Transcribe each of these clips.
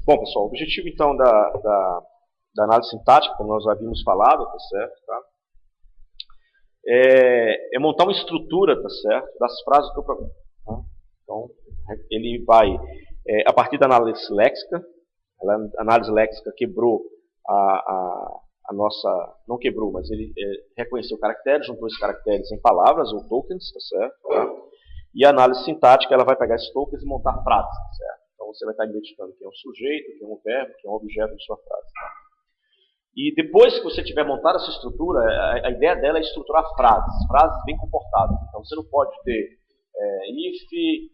Bom, pessoal, o objetivo, então, da análise sintática, como nós havíamos falado, tá certo? Tá? É montar uma estrutura, tá certo, das frases do teu programa. Tá? Então, ele vai, a partir da análise léxica, a análise léxica quebrou a nossa, não quebrou, mas ele reconheceu caracteres, juntou esses caracteres em palavras ou tokens, tá certo? Tá? E a análise sintática, ela vai pegar esses tokens e montar frases, tá certo? Então você vai estar identificando quem é o sujeito, quem é o verbo, quem é o objeto de sua frase. Tá? E depois que você tiver montado essa estrutura, a ideia dela é estruturar frases bem comportadas. Então você não pode ter if,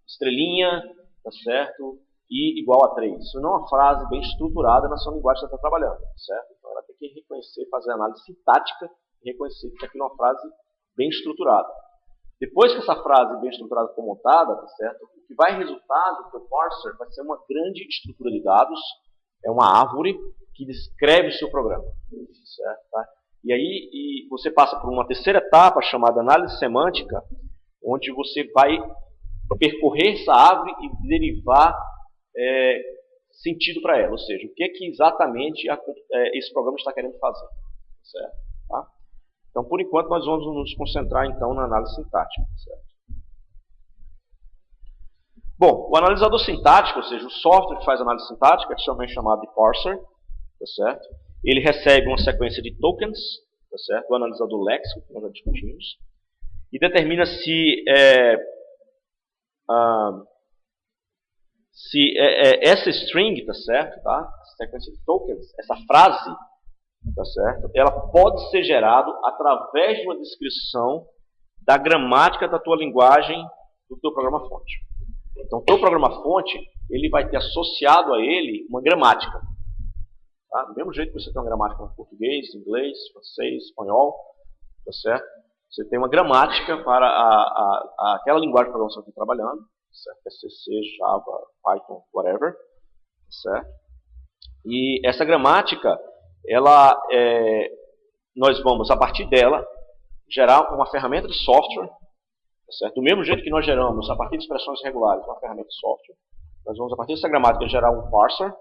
estrelinha, tá certo? E igual a 3. Isso não é uma frase bem estruturada na sua linguagem que você está trabalhando, certo? Então ela tem que reconhecer, fazer análise sintática e reconhecer que aquilo é uma frase bem estruturada. Depois que essa frase bem estruturada for montada, tá certo? O que vai resultar do teu parser vai ser uma grande estrutura de dados, é uma árvore que descreve o seu programa, certo? Tá? E aí você passa por uma terceira etapa chamada análise semântica, onde você vai percorrer essa árvore e derivar sentido para ela, ou seja, o que é que exatamente esse programa está querendo fazer, certo? Tá? Então, por enquanto, nós vamos nos concentrar então na análise sintática, certo? Bom, o analisador sintático, ou seja, o software que faz análise sintática, é também chamado de parser, tá certo? Ele recebe uma sequência de tokens, tá certo? O analisador léxico, que nós já discutimos, e determina se essa string, tá certo? Tá? Essa sequência de tokens, essa frase, tá certo? Ela pode ser gerada através de uma descrição da gramática da tua linguagem do teu programa-fonte. Então, o teu programa-fonte, ele vai ter associado a ele uma gramática. Tá? Do mesmo jeito que você tem uma gramática no português, inglês, francês, espanhol, tá certo? Você tem uma gramática para aquela linguagem de programação que você está trabalhando, certo? C, Java, Python, whatever, certo? E essa gramática, nós vamos, a partir dela, gerar uma ferramenta de software, tá certo? Do mesmo jeito que nós geramos, a partir de expressões regulares, uma ferramenta de software, nós vamos, a partir dessa gramática, gerar um parser,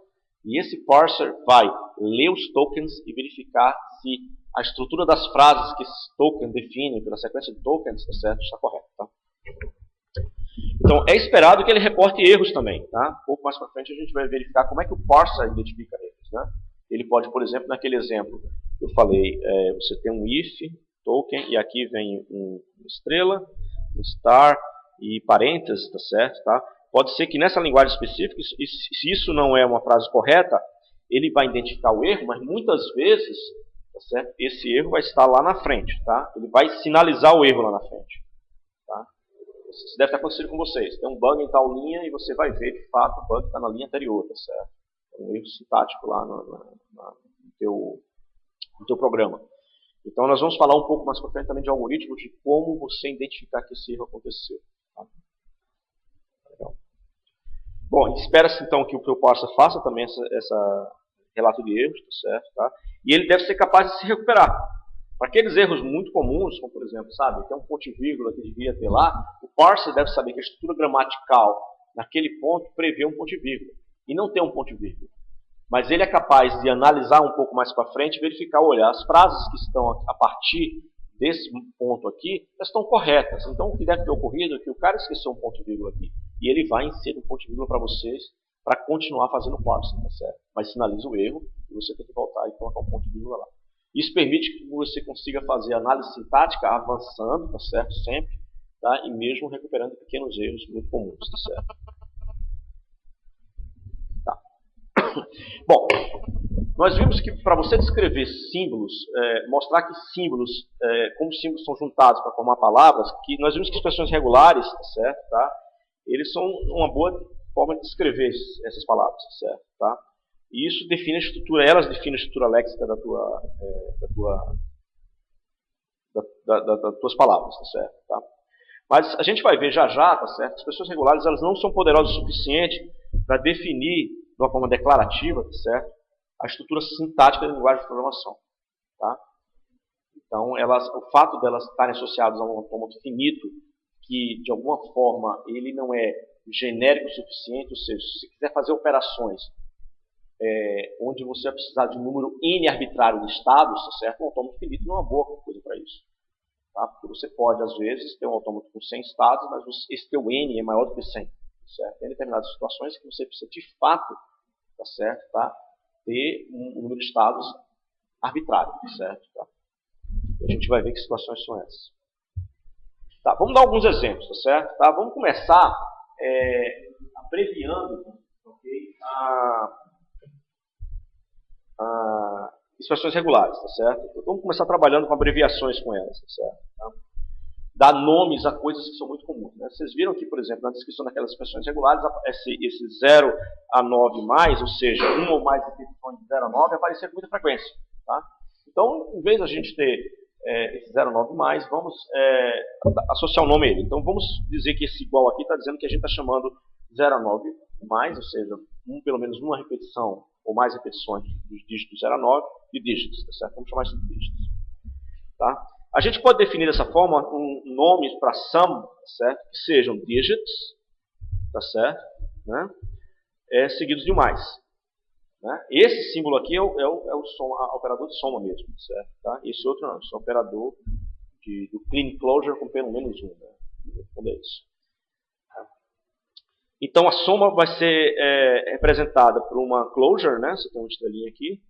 e esse parser vai ler os tokens e verificar se a estrutura das frases que esse token define, pela sequência de tokens, tá certo? Está correta. Tá? Então, é esperado que ele reporte erros também. Tá? Um pouco mais para frente a gente vai verificar como é que o parser identifica erros. Né? Ele pode, por exemplo, naquele exemplo que eu falei, você tem um if, token, e aqui vem uma estrela, um star e parênteses, tá certo? Tá? Pode ser que nessa linguagem específica, se isso não é uma frase correta, ele vai identificar o erro, mas muitas vezes, tá certo? Esse erro vai estar lá na frente. Tá? Ele vai sinalizar o erro lá na frente. Tá? Isso deve ter acontecido com vocês. Tem um bug em tal linha e você vai ver, de fato, o bug está na linha anterior, tá certo? É um erro sintático lá no teu programa. Então, nós vamos falar um pouco mais para frente também de algoritmos de como você identificar que esse erro aconteceu. Tá? Legal. Bom, espera-se então que o teu parser faça também essa relato de erros, tá certo? Tá? E ele deve ser capaz de se recuperar. Para aqueles erros muito comuns, como por exemplo, sabe, tem um ponto e vírgula que devia ter lá, o parser deve saber que a estrutura gramatical naquele ponto prevê um ponto e vírgula. E não tem um ponto e vírgula. Mas ele é capaz de analisar um pouco mais para frente e verificar, olha, as frases que estão a partir desse ponto aqui, elas estão corretas. Então, o que deve ter ocorrido é que o cara esqueceu um ponto e vírgula aqui. E ele vai inserir um ponto e vírgula para vocês para continuar fazendo o parsing, tá certo? Mas sinaliza o erro e você tem que voltar e colocar um ponto e vírgula lá. Isso permite que você consiga fazer análise sintática avançando, tá certo? Sempre, tá? E mesmo recuperando pequenos erros muito comuns, tá certo? Bom, nós vimos que para você descrever símbolos, mostrar que símbolos, como símbolos são juntados para formar palavras, que nós vimos que expressões regulares, tá certo? Tá? Eles são uma boa forma de descrever essas palavras, tá certo? Tá? E isso define a estrutura, elas definem a estrutura léxica das tuas palavras, tá certo? Tá? Mas a gente vai ver já, tá certo? As expressões regulares elas não são poderosas o suficiente para definir de uma forma declarativa, tá certo? A estrutura sintática da linguagem de programação. Tá? Então, o fato delas estarem associadas a um autômato finito, que de alguma forma ele não é genérico o suficiente, ou seja, se você quiser fazer operações onde você vai precisar de um número N arbitrário de estados, tá certo? Um autômato finito não é uma boa coisa para isso. Tá? Porque você pode, às vezes, ter um autômato com 100 estados, mas esse teu N é maior do que 100. Certo? Tem determinadas situações que você precisa, de fato, tá certo? Tá? Ter um número de estados arbitrário. Certo? Tá? E a gente vai ver que situações são essas. Tá, vamos dar alguns exemplos, tá certo? Tá? Vamos começar abreviando, okay, expressões regulares, tá certo? Então, vamos começar trabalhando com abreviações com elas, tá certo? Tá? Dar nomes a coisas que são muito comuns. Né? Vocês viram aqui, por exemplo, na descrição daquelas expressões regulares, esse 0 a 9 mais, ou seja, uma ou mais repetições de 0 a 9, aparecer com muita frequência. Tá? Então, em vez de a gente ter esse 0 a 9 mais, vamos associar um nome a ele. Então, vamos dizer que esse igual aqui está dizendo que a gente está chamando 0 a 9 mais, ou seja, pelo menos uma repetição ou mais repetições dos dígitos 0 a 9 de dígitos. Tá certo? Vamos chamar isso de dígitos. Tá? A gente pode definir dessa forma nomes para sum, certo? Que sejam digits, tá certo? Né? Seguidos de um mais. Né? Esse símbolo aqui é o operador de soma mesmo, certo? Tá? Esse outro não, esse é o operador do clean closure com pelo menos um. Né? É isso. Então a soma vai ser representada por uma closure, né? Você tem uma estrelinha aqui,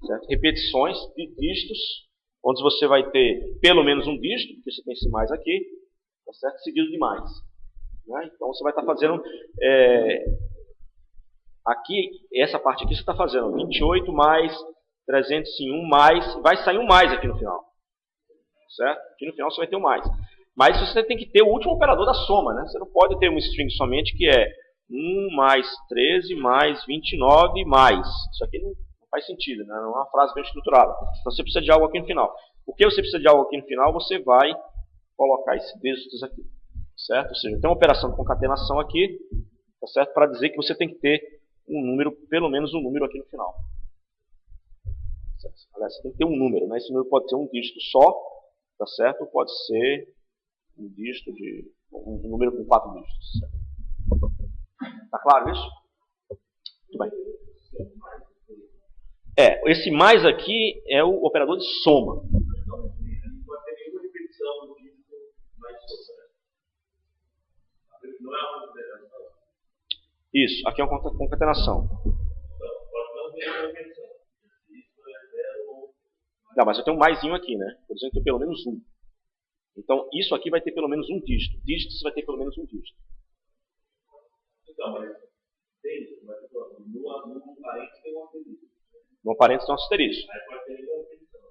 certo? Repetições de dígitos, onde você vai ter pelo menos um dígito, porque você tem esse mais aqui, tá certo? Seguido de mais. Né? Então você vai estar fazendo aqui, essa parte aqui você está fazendo 28 mais 301 mais, vai sair um mais aqui no final. Certo? Aqui no final você vai ter um mais. Mas você tem que ter o último operador da soma. Né? Você não pode ter uma string somente que é 1 mais 13 mais 29 mais. Isso aqui não faz sentido, né? Não é uma frase bem estruturada. Então você precisa de algo aqui no final. Por que você precisa de algo aqui no final? Você vai colocar esses dígitos aqui. Certo? Ou seja, tem uma operação de concatenação aqui, tá certo? Para dizer que você tem que ter um número, pelo menos um número aqui no final. Certo? Aliás, você tem que ter um número, né? Esse número pode ser um dígito só, tá certo? Ou pode ser um dígito de um número com 4 dígitos. Certo? Tá claro isso? Muito bem. Esse mais aqui é o operador de soma. Não pode ter nenhuma repetição do dígito mais soma. Não é uma concatenação. Isso, aqui é uma concatenação. Não, pode não ter uma repetição. Isso é 0. Não, mas eu tenho um maisinho aqui, né? Por exemplo, tem pelo menos um. Então, isso aqui vai ter pelo menos um dígito. Dígitos vai ter pelo menos um dígito. Então, mas tem, mas no parente tem um asterisco. No parênteses tem um asterisco. Aí pode ter nenhuma repetição.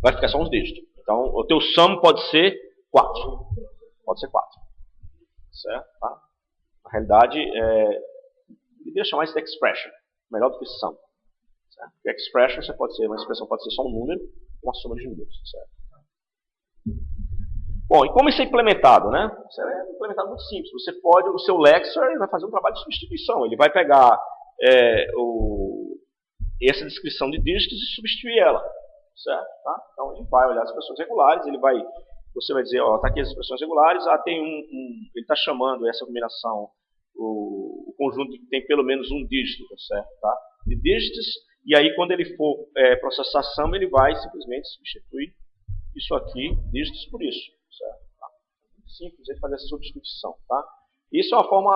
Vai ficar só uns dígitos. Então, o teu sum pode ser 4. Pode ser 4. Certo? Tá? Na realidade, deveria chamar isso de expression. Melhor do que sum. Certo? Porque expression, uma expressão pode ser só um número, uma soma de números. Certo? Bom, e como isso é implementado, né? Isso é implementado muito simples. Você pode, o seu Lexer vai fazer um trabalho de substituição. Ele vai pegar essa descrição de dígitos e substituir ela. Certo? Tá? Então ele vai olhar as expressões regulares, você vai dizer, ó, tá aqui as expressões regulares, tem ele está chamando essa combinação, o conjunto que tem pelo menos um dígito, certo? Tá? De dígitos, e aí quando ele for processar sum, ele vai simplesmente substituir isso aqui, dígitos por isso. Certo? Tá? Simples de fazer essa substituição. Tá? Isso é uma forma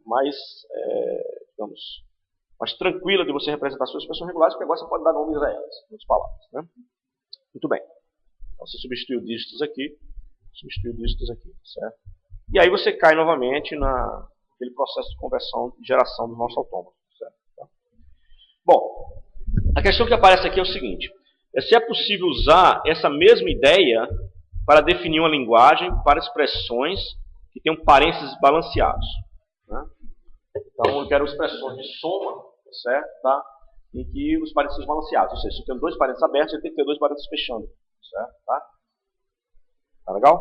mais, digamos, mais tranquila de você representar suas expressões regulares, porque agora você pode dar nomes a elas, em outras palavras. Né? Muito bem. Então você substituiu dígitos aqui, certo? E aí você cai novamente naquele processo de conversão e geração do nosso autômato. Certo? Tá? Bom, a questão que aparece aqui é o seguinte. Se é possível usar essa mesma ideia para definir uma linguagem para expressões que tenham parênteses balanceados. Né? Então, eu quero expressões de soma, certo? Tá? Em que os parênteses são balanceados. Ou seja, se eu tenho 2 parênteses abertos, eu tenho que ter 2 parênteses fechando. Certo? Tá legal?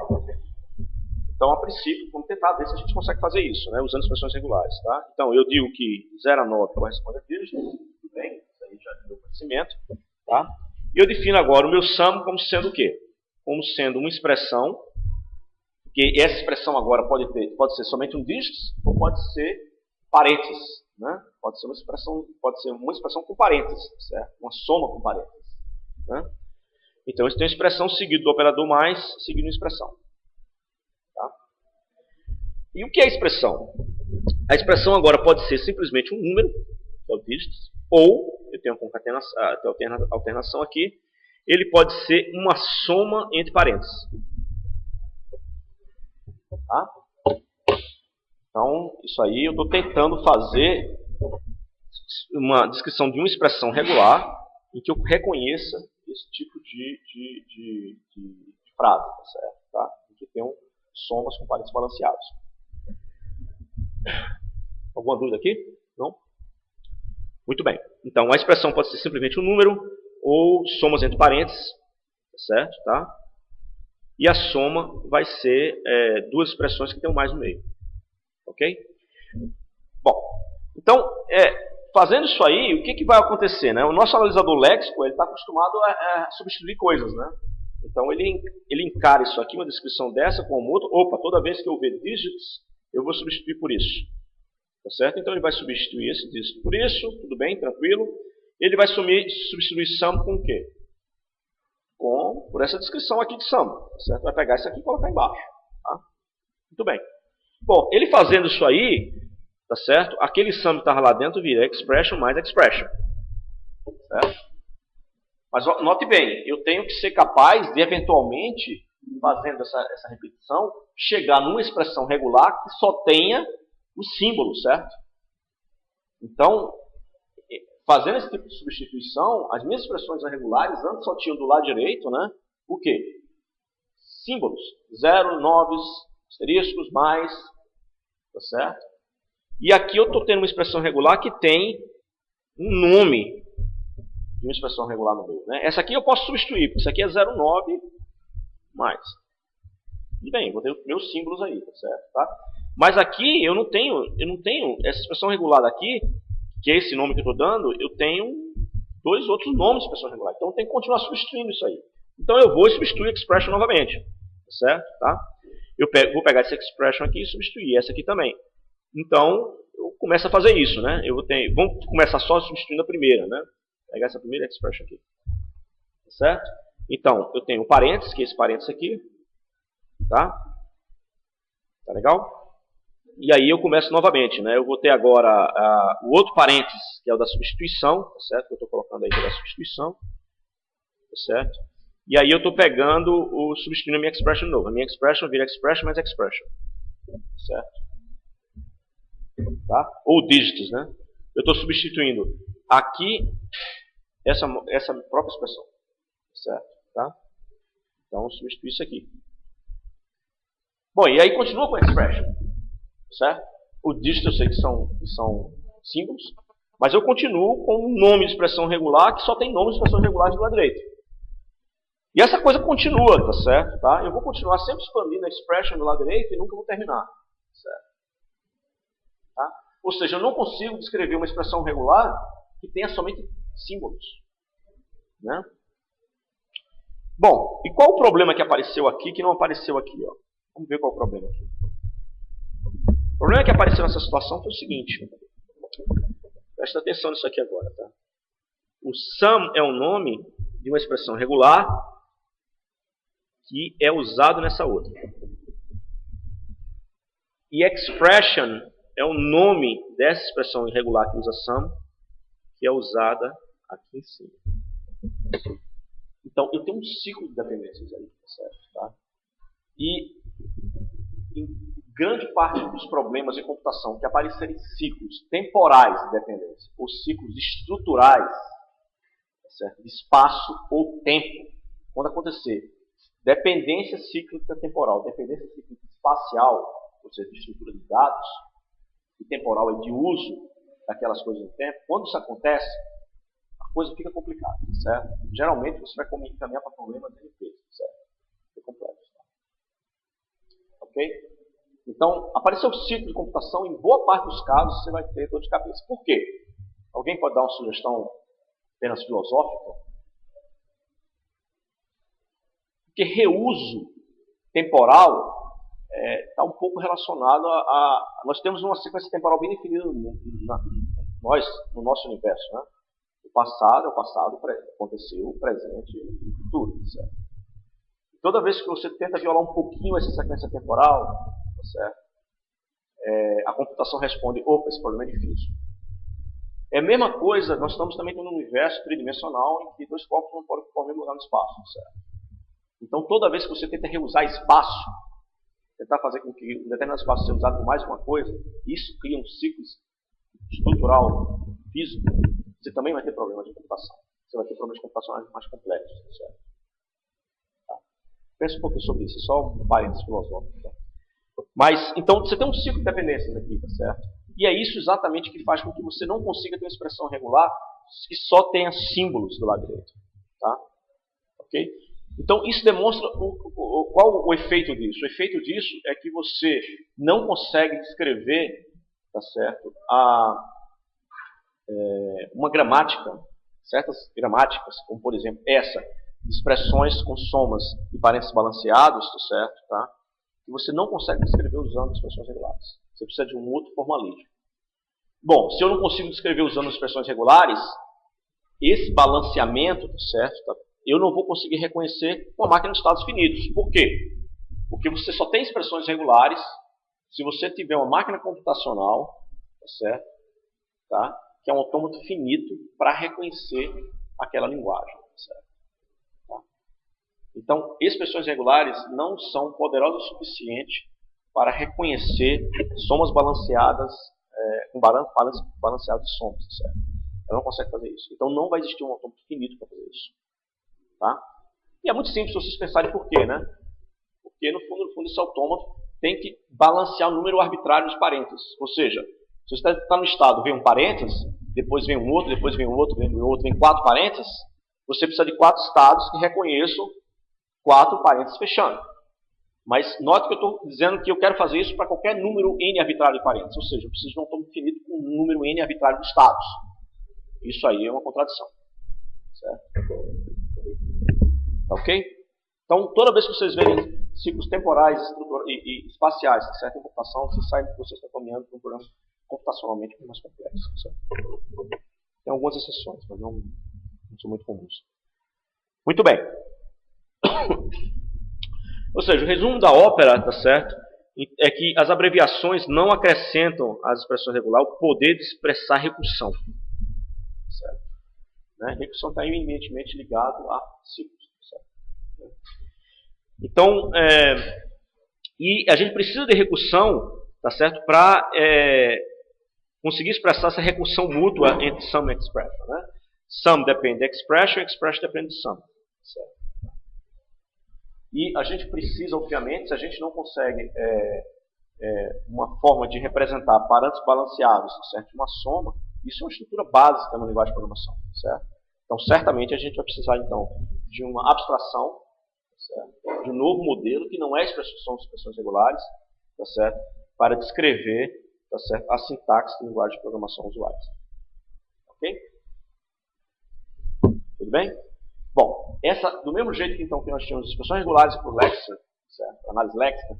Então, a princípio, vamos tentar ver se a gente consegue fazer isso, né? Usando expressões regulares. Tá? Então, eu digo que 0 a 9 corresponde a dígito. Tudo bem? Isso aí já deu conhecimento. Tá? E eu defino agora o meu sum como sendo o quê? Como sendo uma expressão Porque essa expressão agora pode ser somente um dígito ou pode ser parênteses. Né? Pode ser uma expressão com parênteses, certo? Uma soma com parênteses. Né? Então, isso tem uma expressão seguida do operador mais, seguido uma expressão. Tá? E o que é a expressão? A expressão agora pode ser simplesmente um número, que é o dígito, ou, eu tenho uma alternação aqui, ele pode ser uma soma entre parênteses. Tá? Então, isso aí eu estou tentando fazer uma descrição de uma expressão regular em que eu reconheça esse tipo de frase, tá certo? Tá? Em que tenham somas com parênteses balanceados. Alguma dúvida aqui? Não? Muito bem. Então, a expressão pode ser simplesmente um número ou somas entre parênteses, tá certo? Tá? E a soma vai ser duas expressões que tem um mais no meio. Ok? Bom, então, fazendo isso aí, o que vai acontecer? Né? O nosso analisador léxico está acostumado a substituir coisas. Né? Então, ele encara isso aqui, uma descrição dessa, com o outro. Opa, toda vez que eu ver dígitos, eu vou substituir por isso. Tá certo? Então, ele vai substituir esse dígito por isso. Tudo bem, tranquilo. Ele vai substituir sum com o quê? Por essa descrição aqui de sum. Tá certo? Vai pegar isso aqui e colocar embaixo. Tá? Muito bem. Bom, ele fazendo isso aí, tá certo? Aquele sum que estava lá dentro vira expression mais expression. Certo? Mas note bem, eu tenho que ser capaz de, eventualmente, fazendo essa repetição, chegar numa expressão regular que só tenha o símbolo, certo? Então, fazendo esse tipo de substituição, as minhas expressões irregulares antes só tinham do lado direito, né? O quê? Símbolos. 0, 9, asteriscos, mais, tá certo? E aqui eu estou tendo uma expressão regular que tem um nome de uma expressão regular no meio. Né? Essa aqui eu posso substituir, porque isso aqui é 0,9 mais. Tudo bem, vou ter os meus símbolos aí, tá certo? Tá? Mas aqui eu não tenho essa expressão regular daqui, que é esse nome que eu estou dando, eu tenho dois outros nomes de expressão regular. Então eu tenho que continuar substituindo isso aí. Então eu vou substituir expression novamente, tá certo? Tá? Vou pegar essa expression aqui e substituir essa aqui também. Então, eu começo a fazer isso, né? Vamos começar só substituindo a primeira, né? Pegar essa primeira expression aqui. Tá certo? Então, eu tenho um parênteses, que é esse parênteses aqui. Tá? Tá legal? E aí eu começo novamente, né? Eu vou ter agora o outro parênteses, que é o da substituição, tá certo? Que eu estou colocando aí que é da substituição. Tá certo? E aí eu estou substituindo a minha expression de novo. A minha expression vira expression mais expression. Certo? Tá? Ou dígitos, né? Eu estou substituindo aqui essa própria expressão. Certo? Tá? Então, eu substituo isso aqui. Bom, e aí continua com a expression. Certo? O dígito eu sei que são símbolos, mas eu continuo com um nome de expressão regular que só tem nomes de expressão regulares do lado direito. E essa coisa continua, tá certo? Tá? Eu vou continuar sempre expandindo a expression do lado direito e nunca vou terminar. Certo? Tá? Ou seja, eu não consigo descrever uma expressão regular que tenha somente símbolos. Né? Bom, e qual o problema que apareceu aqui que não apareceu aqui? Ó? Vamos ver qual é o problema aqui. O problema que apareceu nessa situação foi o seguinte. Presta atenção nisso aqui agora. Tá? O sum é o nome de uma expressão regular que é usado nessa outra. E expression é o nome dessa expressão irregular que usa sum, que é usada aqui em cima. Então, eu tenho um ciclo de dependências aí, certo? Tá? E em grande parte dos problemas de computação que aparecerem ciclos temporais de dependência, ou ciclos estruturais, certo? De espaço ou tempo, quando acontecer dependência cíclica temporal, dependência cíclica espacial, ou seja, de estrutura de dados, e temporal é de uso daquelas coisas no tempo, quando isso acontece, a coisa fica complicada, certo? Geralmente você vai caminhar para problemas de NP, certo? É complexo. Tá? Ok? Então, apareceu o ciclo de computação, em boa parte dos casos você vai ter dor de cabeça. Por quê? Alguém pode dar uma sugestão apenas filosófica? Porque reuso temporal está um pouco relacionado nós temos uma sequência temporal bem definida no nosso universo, né? O passado é o passado, aconteceu, o presente e o futuro, certo? Toda vez que você tenta violar um pouquinho essa sequência temporal, tá certo? A computação responde: opa, esse problema é difícil. É a mesma coisa, nós estamos também num universo tridimensional em que dois corpos não podem ocupar o mesmo lugar no espaço, certo? Então, toda vez que você tenta reusar espaço, tentar fazer com que um determinado espaço seja usado por mais uma coisa, isso cria um ciclo estrutural, físico, você também vai ter problemas de computação. Você vai ter problemas computacionais mais complexos, certo? Tá. Pensa um pouquinho sobre isso, é só um parênteses filosófico. Tá? Mas, então, você tem um ciclo de dependências aqui, tá certo? E é isso exatamente que faz com que você não consiga ter uma expressão regular que só tenha símbolos do lado direito. Tá? Ok? Então, isso demonstra qual o efeito disso. O efeito disso é que você não consegue descrever, tá certo, uma gramática, certas gramáticas, como por exemplo essa, expressões com somas e parênteses balanceados, tá certo, tá? Que você não consegue descrever usando expressões regulares. Você precisa de um outro formalismo. Bom, se eu não consigo descrever usando expressões regulares, esse balanceamento, tá certo, tá? Eu não vou conseguir reconhecer uma máquina de estados finitos. Por quê? Porque você só tem expressões regulares se você tiver uma máquina computacional, tá certo? Tá? Que é um autômato finito para reconhecer aquela linguagem. Tá certo? Tá? Então, expressões regulares não são poderosas o suficiente para reconhecer somas balanceadas, com balanceado de somas. Tá certo? Ela não consegue fazer isso. Então, não vai existir um autômato finito para fazer isso. Tá? E é muito simples vocês pensarem por quê, né? Porque, no fundo, esse autômato tem que balancear o número arbitrário dos parênteses. Ou seja, se você está no estado, vem um parênteses, depois vem um outro, depois vem um outro, vem 4 parênteses, você precisa de 4 estados que reconheçam 4 parênteses fechando. Mas note que eu estou dizendo que eu quero fazer isso para qualquer número n arbitrário de parênteses. Ou seja, eu preciso de um autômato finito com um número n arbitrário de estados. Isso aí é uma contradição. Certo? Ok? Então, toda vez que vocês verem ciclos temporais e espaciais, certo? Em computação, vocês sabem que vocês estão caminhando para um programa computacionalmente mais complexo. Certo? Tem algumas exceções, mas não são muito comuns. Muito bem. Ou seja, o resumo da ópera, tá certo? É que as abreviações não acrescentam às expressões regulares o poder de expressar recursão. Certo? Né? Recursão está eminentemente ligado a ciclos. Certo? Então, e a gente precisa de recursão, tá certo, para conseguir expressar essa recursão mútua entre sum e expression. Né? Sum depende da expression, expression depende do sum. Certo? E a gente precisa, obviamente, se a gente não consegue uma forma de representar parâmetros balanceados, certo, uma soma, isso é uma estrutura básica na linguagem de programação. Certo? Então, certamente, a gente vai precisar, então, de uma abstração, certo? De um novo modelo, que não é expressão de expressões regulares, tá certo? Para descrever, tá certo? A sintaxe da linguagem de programação usuários. Ok? Tudo bem? Bom, do mesmo jeito que, então, que nós tínhamos expressões regulares para o léxico, certo? Análise léxica,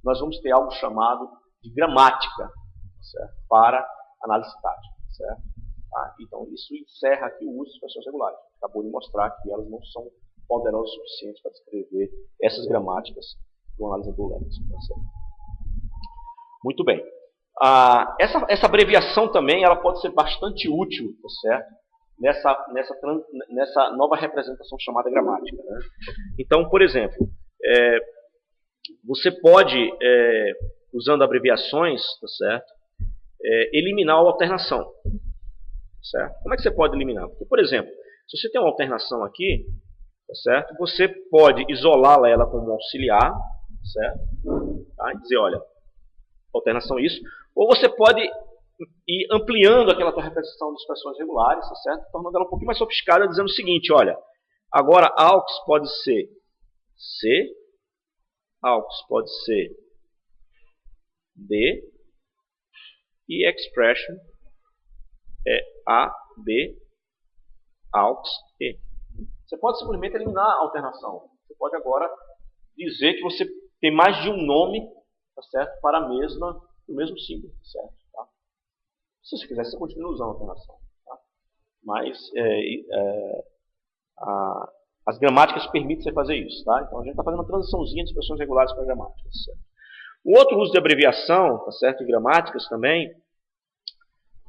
nós vamos ter algo chamado de gramática, certo? Para análise sintática. Certo? Tá? Então, isso encerra aqui o uso de expressões regulares. Acabou de mostrar que elas não são poderosas o suficiente para descrever essas gramáticas do analisador léxico. Tá certo? Muito bem. Essa abreviação também ela pode ser bastante útil, tá certo? Nessa nova representação chamada gramática. Né? Então, por exemplo, você pode, usando abreviações, tá certo? Eliminar a alternação. Certo? Como é que você pode eliminar? Porque, por exemplo, se você tem uma alternação aqui, tá certo? Você pode isolá-la ela como auxiliar, certo? Tá? E dizer, olha, alternação isso. Ou você pode ir ampliando aquela tua representação de expressões regulares, tá certo? Tornando ela um pouquinho mais sofisticada, dizendo o seguinte, olha, agora aux pode ser C, aux pode ser D, e expression é A, B, aux, E. Você pode simplesmente eliminar a alternação. Você pode agora dizer que você tem mais de um nome tá certo? Para o mesmo símbolo, certo? Tá? Se você quiser, você continua usando a alternação. Tá? Mas as gramáticas permitem você fazer isso. Tá? Então a gente está fazendo uma transiçãozinha de expressões regulares para gramáticas. Certo? O outro uso de abreviação, tá certo? Em gramáticas também,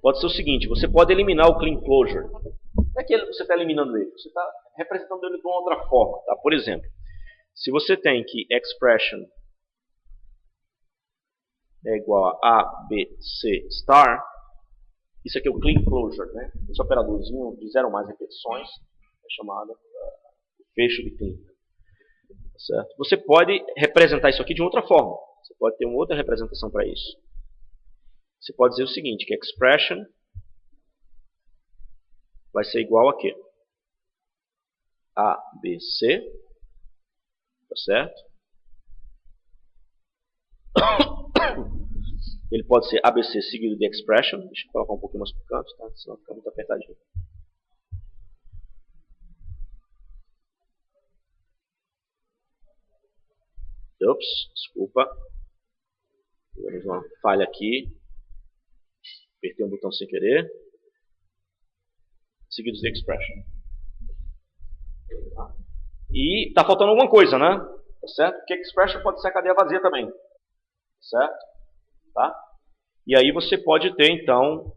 pode ser o seguinte: você pode eliminar o clean closure. Não é que você está eliminando ele, você está representando ele de uma outra forma. Tá? Por exemplo, se você tem que expression é igual a ABC star, isso aqui é o clean closure, né? Esse operadorzinho de 0 ou mais repetições é chamado fecho de clean. Certo? Você pode representar isso aqui de outra forma. Você pode ter uma outra representação para isso. Você pode dizer o seguinte, que expression vai ser igual a quê? ABC, tá certo? Ele pode ser ABC seguido de expression. Deixa eu colocar um pouquinho mais para o canto, tá? Senão fica muito apertadinho. Ups, desculpa. Tivemos uma falha aqui. Apertei um botão sem querer. Seguidos de expression. E está faltando alguma coisa, né? Tá certo? Porque expression pode ser a cadeia vazia também. Certo? Tá? E aí você pode ter, então,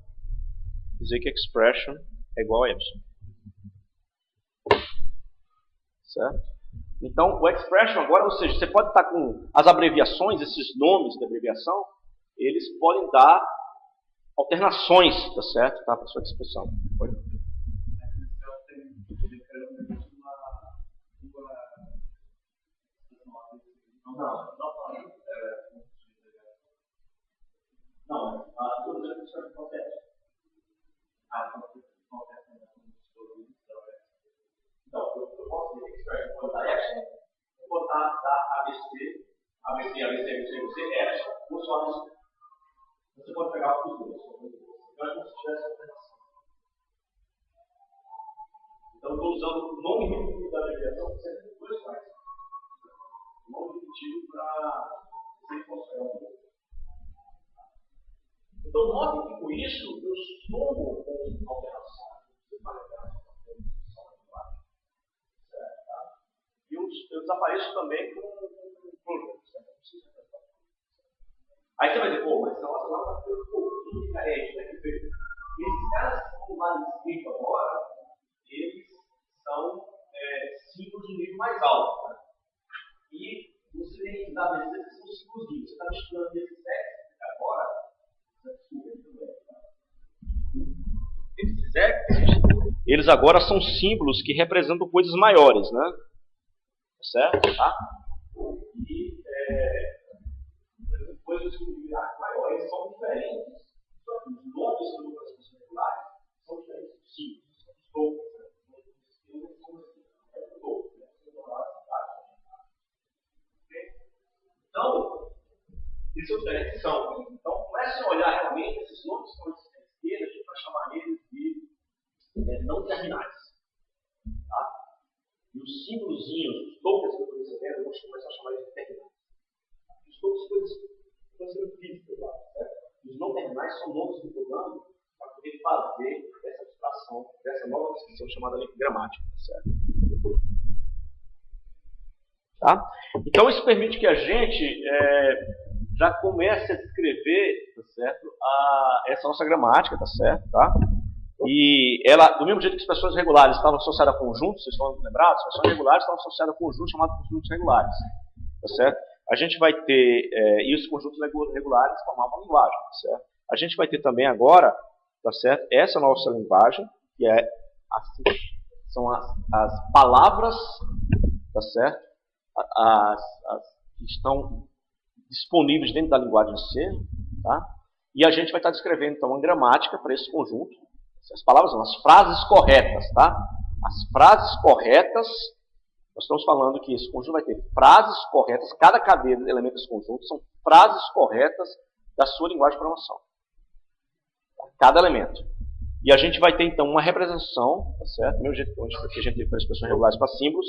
dizer que expression é igual a y. Certo? Então, o expression agora, ou seja, você pode estar com as abreviações, esses nomes de abreviação, eles podem dar alternações, tá certo? Tá, para a sua expressão. Pode. Não, estou dizendo que isso acontece. Então, eu posso dizer que expression pode dar action, ou botar da ABC, action, ou só ABC. Você pode pegar os dois. Eu acho como se tivesse alternação. Então, eu estou usando o nome repetido da abreviação sempre com dois pais. O nome repetido para sempre construir um pouco. Então, note que com isso, eu somo com alteração. E eu desapareço também com o projeto. Aí você vai dizer, pô, mas nossa, lá está ficando um pouquinho diferente, né? Esses caras que estão lá escrito agora, eles são símbolos de nível mais alto. Né? E você tem que dar que são símbolos. Você está misturando esses textos agora. Esses textos, eles agora são símbolos que representam coisas maiores, né? Certo? Tá? E coisas maiores são diferentes. Os nomes das expressões regulares são diferentes dos símbolos, dos tokens. Então, eles são diferentes. Então, comece a olhar realmente esses nomes que estão à esquerda, a gente vai chamar eles de não terminais. Tá? E os símbolozinhos, os tokens que eu estou recebendo, eu vou começar a chamar eles de terminais. Os tokens podem ser físicos lá, certo? Os não terminais são nomes que eu estou dando para poder fazer essa abstração, dessa nova descrição chamada gramática, certo? Tá? Então isso permite que a gente já comece a descrever, tá certo? Essa nossa gramática, tá certo? Tá? E ela, do mesmo jeito que expressões regulares estavam associadas a conjuntos, vocês estão lembrados? Expressões regulares estavam associadas a conjuntos chamados conjuntos regulares, tá certo? A gente vai ter, e os conjuntos regulares formavam uma linguagem, tá certo? A gente vai ter também agora, tá certo? Essa nossa linguagem, que são as palavras, tá certo? As que estão disponíveis dentro da linguagem C, tá? E a gente vai estar descrevendo então uma gramática para esse conjunto. As palavras são as frases corretas, tá? As frases corretas, nós estamos falando que esse conjunto vai ter frases corretas, cada cadeia de elementos desse conjunto são frases corretas da sua linguagem de programação. Cada elemento. E a gente vai ter então uma representação, tá certo? Do mesmo jeito que a gente tem para expressões regulares para símbolos,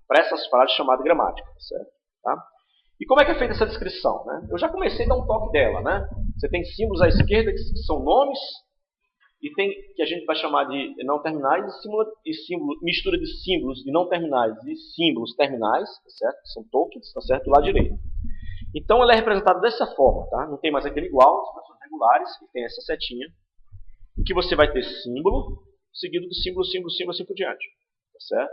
para essas frases chamadas gramática, certo? Tá? E como é que é feita essa descrição? Né? Eu já comecei a dar um toque dela. Né? Você tem símbolos à esquerda que são nomes, e tem que a gente vai chamar de não terminais, mistura de símbolos de não terminais e símbolos terminais, tá certo? Que são tokens, tá certo? Do lado direito. Então ela é representada dessa forma, tá? Não tem mais aquele igual, expressões regulares, que tem essa setinha, em que você vai ter símbolo, seguido de símbolo, símbolo, símbolo, assim por diante. Tá certo?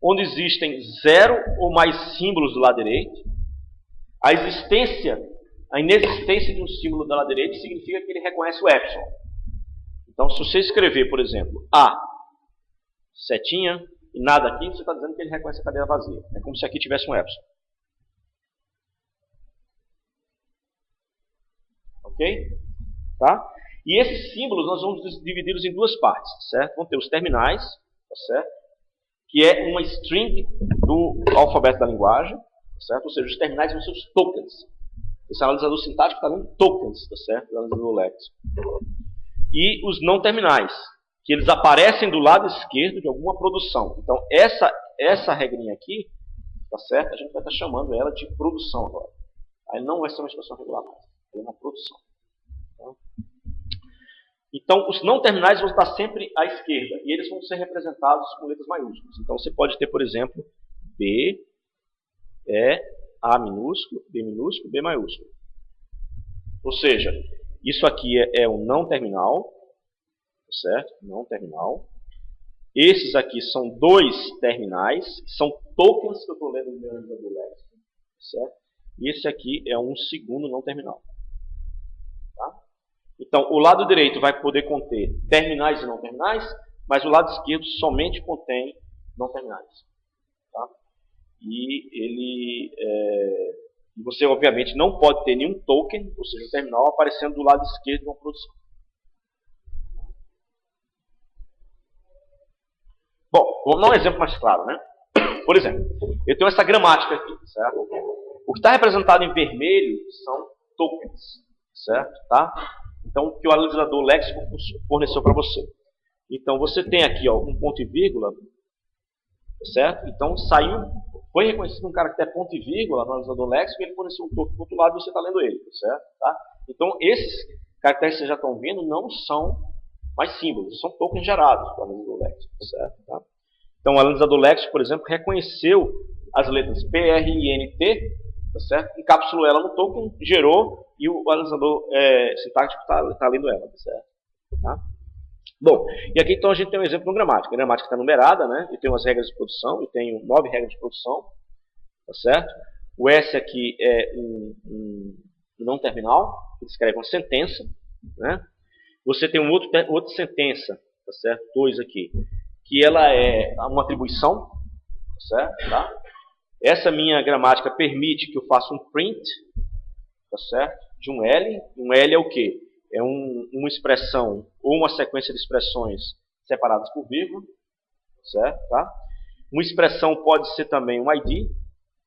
Onde existem 0 ou mais símbolos do lado direito, a inexistência de um símbolo do lado direito significa que ele reconhece o epsilon. Então, se você escrever, por exemplo, A, setinha, e nada aqui, você está dizendo que ele reconhece a cadeira vazia. É como se aqui tivesse um epsilon. Ok? Tá? E esses símbolos nós vamos dividi-los em duas partes, certo? Vão ter os terminais, tá certo? Que é uma string do alfabeto da linguagem, tá certo? Ou seja, os terminais são seus tokens. Esse analisador sintático está dando tokens, tá certo? O analisador léxico. E os não terminais, que eles aparecem do lado esquerdo de alguma produção. Então, essa regrinha aqui, tá certo? A gente vai estar chamando ela de produção agora. Aí não vai ser uma expressão regular mais, é uma produção. Então, os não terminais vão estar sempre à esquerda, e eles vão ser representados com letras maiúsculas. Então, você pode ter, por exemplo, B, E, A minúsculo, B minúsculo, B maiúsculo. Ou seja, isso aqui é um não terminal, certo? Não terminal. Esses aqui são dois terminais, são tokens que eu estou lendo no meu analisador léxico, certo? E esse aqui é um segundo não terminal. Tá? Então, o lado direito vai poder conter terminais e não terminais, mas o lado esquerdo somente contém não terminais. Tá? E você, obviamente, não pode ter nenhum token, ou seja, um terminal, aparecendo do lado esquerdo de uma produção. Bom, vamos dar um exemplo mais claro, né? Por exemplo, eu tenho essa gramática aqui, certo? O que está representado em vermelho são tokens, certo? Tá? Então, o que o analisador léxico forneceu para você. Então, você tem aqui ó, um ponto e vírgula, certo? Então, foi reconhecido um caractere ponto e vírgula no analisador léxico e ele forneceu um token do outro lado e você está lendo ele, certo? Tá? Então, esses caracteres que vocês já estão vendo não são mais símbolos, são tokens gerados do analisador léxico, certo? Tá? Então, o analisador léxico, por exemplo, reconheceu as letras P, R, I, N, T, tá certo? Encapsulou ela no token, gerou, e o analisador sintático está lendo ela, tá certo? Tá? Bom, e aqui então a gente tem um exemplo de gramática. A gramática está numerada, né? Eu tenho as regras de produção, eu tenho 9 regras de produção, tá certo? O S aqui é um não terminal, que descreve uma sentença, né? Você tem outra sentença, tá certo? 2 aqui, que ela é uma atribuição, tá certo? Tá? Essa minha gramática permite que eu faça um print, tá certo? De um L. Um L é o quê? É uma expressão ou uma sequência de expressões separadas por vírgula, certo? Tá? Uma expressão pode ser também um ID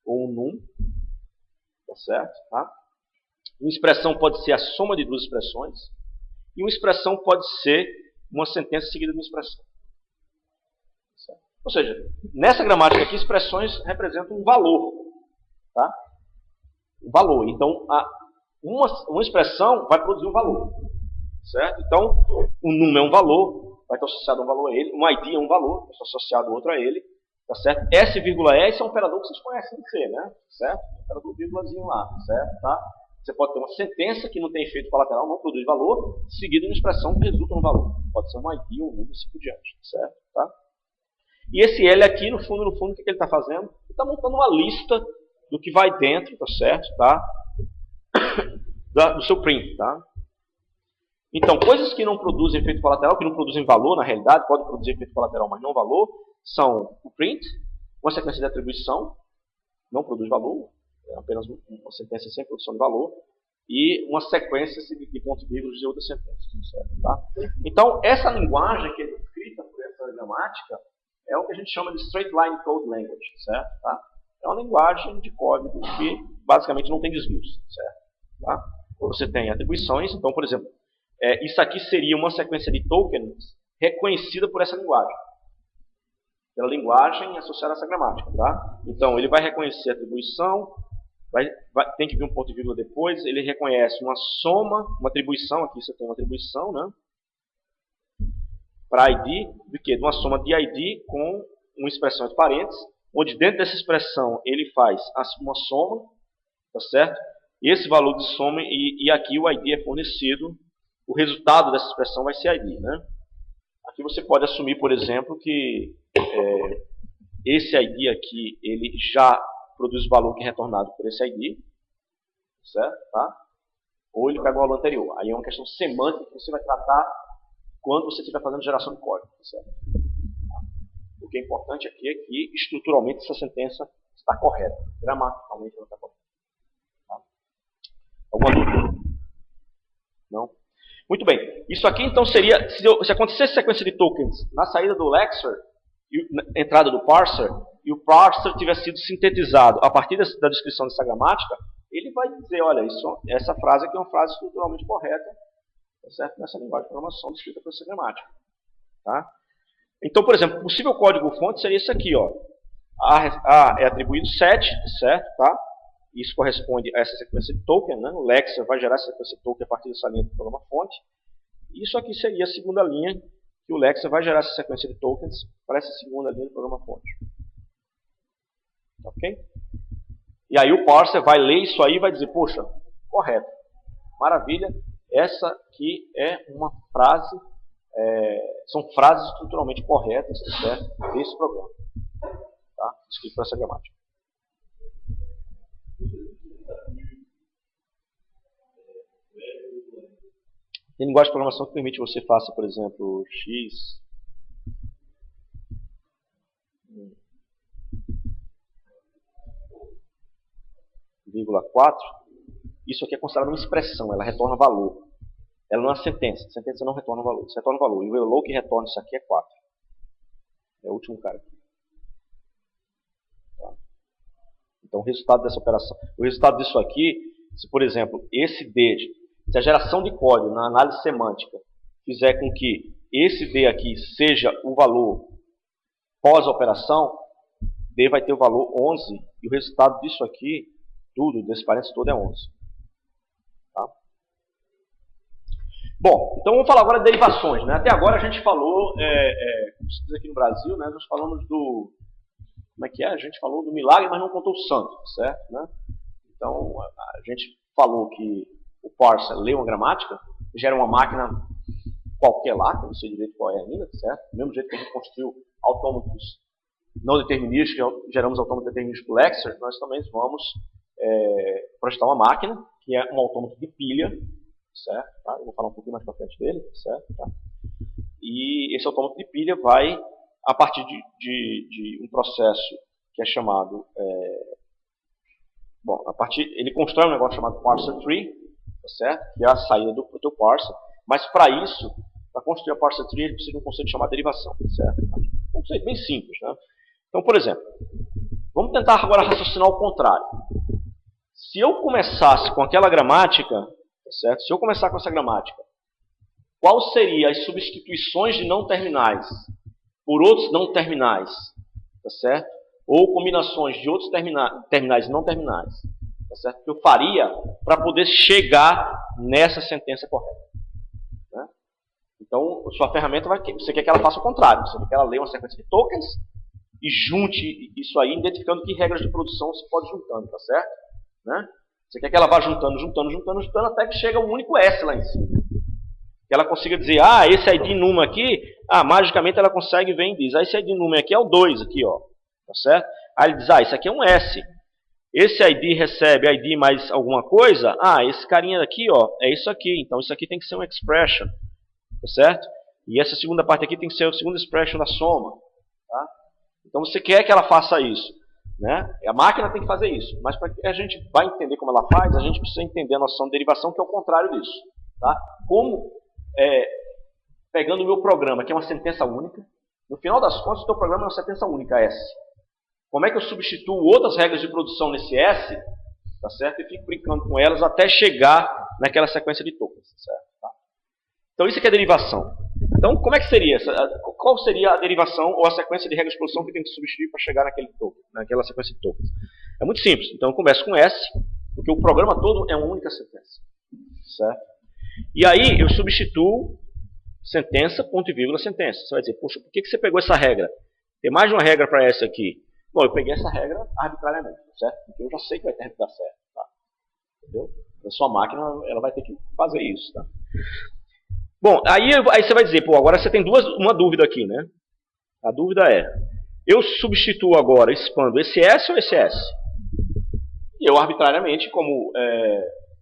ou um num, tá certo? Tá? Uma expressão pode ser a soma de duas expressões e uma expressão pode ser uma sentença seguida de uma expressão. Certo? Ou seja, nessa gramática aqui, expressões representam um valor, tá? Um valor. Então, uma expressão vai produzir um valor, certo? Então, um num é um valor, vai estar associado a um valor a ele. Um ID é um valor, vai estar associado a outro a ele, tá certo? S, esse é um operador que vocês conhecem de ser, né? Certo? Um operador vírgulazinho lá, certo? Tá? Você pode ter uma sentença que não tem efeito colateral, não produz valor, seguida de uma expressão que resulta no valor. Pode ser um ID, um número, assim por diante, certo? Tá? E esse L aqui, no fundo, o que ele está fazendo? Ele está montando uma lista do que vai dentro, tá certo? Tá? Do seu print, tá? Então, coisas que não produzem efeito colateral, que não produzem valor, na realidade, podem produzir efeito colateral, mas não valor, são o print, uma sequência de atribuição, não produz valor, é apenas uma sentença sem produção de valor, e uma sequência de pontos e vírgulas de outras sentenças, certo? Tá? Então, essa linguagem que é descrita por essa gramática é o que a gente chama de Straight Line Code Language, certo? Tá? É uma linguagem de código que basicamente não tem desvios, certo? Tá? Você tem atribuições, então, por exemplo, isso aqui seria uma sequência de tokens reconhecida por essa linguagem. Pela linguagem associada a essa gramática. Tá? Então, ele vai reconhecer a atribuição, tem que vir um ponto e vírgula depois, ele reconhece uma soma, uma atribuição, aqui você tem uma atribuição, né? Para ID, do que? De uma soma de ID com uma expressão de parênteses, onde dentro dessa expressão ele faz uma soma, tá certo? Esse valor de soma e aqui o ID é fornecido, o resultado dessa expressão vai ser ID, né? Aqui você pode assumir, por exemplo, que esse ID aqui, ele já produz o valor que é retornado por esse ID, certo? Tá? Ou ele pega o valor anterior. Aí é uma questão semântica que você vai tratar quando você estiver fazendo geração de código, certo? O que é importante aqui é que, estruturalmente, essa sentença está correta. Gramaticalmente ela está correta. Tá? Alguma dúvida? Não? Muito bem. Isso aqui, então, seria... Se acontecesse sequência de tokens na saída do Lexer, na entrada do parser, e o parser tivesse sido sintetizado a partir da descrição dessa gramática, ele vai dizer, olha, essa frase aqui é uma frase estruturalmente correta, tá certo? Nessa linguagem de programação descrita por essa gramática. Tá? Então, por exemplo, o possível código-fonte seria isso aqui, ó. A é atribuído 7, certo? Tá? Isso corresponde a essa sequência de token, né? O Lexer vai gerar essa sequência de token a partir dessa linha do programa-fonte. Isso aqui seria a segunda linha, que o Lexer vai gerar essa sequência de tokens para essa segunda linha do programa-fonte. Ok? E aí o parser vai ler isso aí e vai dizer, poxa, correto, maravilha, essa aqui é uma frase, são frases estruturalmente corretas, certo? Desse programa. Tá? Escrito por essa gramática. Tem linguagem de programação que permite que você faça, por exemplo, x, 4. Isso aqui é considerado uma expressão, ela retorna valor. Ela não é uma sentença. A sentença não retorna valor. Isso retorna valor. E o valor que retorna isso aqui é 4. É o último cara aqui. Tá? Então o resultado dessa operação, o resultado disso aqui, se por exemplo, se a geração de código na análise semântica fizer com que esse D aqui seja o valor pós-operação, D vai ter o valor 11 e o resultado disso aqui, tudo, desse parênteses todo é 11. Tá? Bom, então vamos falar agora de derivações. Né? Até agora a gente falou, como se diz aqui no Brasil, né, nós falamos do... Como é que é? A gente falou do milagre, mas não contou o santo, certo? Né? Então a gente falou que o parser lê uma gramática, gera uma máquina qualquer lá, que eu não sei direito qual é ainda, certo? Do mesmo jeito que a gente construiu autômatos não determinísticos, geramos autômatos determinísticos do Lexer, nós também vamos projetar uma máquina, que é um autômato de pilha, certo? Tá? Eu vou falar um pouquinho mais para frente dele, certo? Tá? E esse autômato de pilha vai, a partir de um processo que é chamado... ele constrói um negócio chamado parser tree, tá certo? Que é a saída do teu parser, mas para isso, para construir a parser tree, ele precisa de um conceito chamado derivação, certo? Um conceito bem simples, né? Então, por exemplo, vamos tentar agora raciocinar ao contrário. Se eu começasse com aquela gramática, tá certo? Se eu começar com essa gramática, qual seria as substituições de não terminais por outros não terminais, tá certo? Ou combinações de outros terminais e não terminais, tá certo? Que eu faria para poder chegar nessa sentença correta. Né? Então, sua ferramenta você quer que ela faça o contrário. Você quer que ela leia uma sequência de tokens e junte isso aí, identificando que regras de produção se pode juntando, tá certo? Né? Você quer que ela vá juntando, até que chega um único S lá em cima. Que ela consiga dizer, esse ID num aqui, magicamente ela consegue ver e diz, esse ID num aqui é o 2 aqui, ó. Tá certo? Aí ele diz, isso aqui é um S. Esse ID recebe ID mais alguma coisa, esse carinha daqui, ó, é isso aqui. Então isso aqui tem que ser um expression, tá certo? E essa segunda parte aqui tem que ser a segunda expression da soma, tá? Então você quer que ela faça isso, né? A máquina tem que fazer isso, mas para que a gente vai entender como ela faz, a gente precisa entender a noção de derivação, que é o contrário disso, tá? Como, pegando o meu programa, que é uma sentença única, no final das contas o teu programa é uma sentença única, S. Como é que eu substituo outras regras de produção nesse S, tá certo? E fico brincando com elas até chegar naquela sequência de tokens, certo? Tá? Então isso aqui é derivação. Então como é que seria qual seria a derivação ou a sequência de regras de produção que tem que substituir para chegar naquele token, naquela sequência de tokens? É muito simples. Então eu começo com S, porque o programa todo é uma única sentença. Certo? E aí eu substituo sentença, ponto e vírgula, sentença. Você vai dizer, poxa, por que você pegou essa regra? Tem mais de uma regra para essa aqui. Bom, eu peguei essa regra arbitrariamente, certo? Porque eu já sei que vai ter que dar certo. Tá? Entendeu? A sua máquina ela vai ter que fazer isso. Tá? Bom, aí você vai dizer, pô, agora você tem uma dúvida aqui, né? A dúvida é, eu substituo agora, expando esse S ou esse S? E eu arbitrariamente, como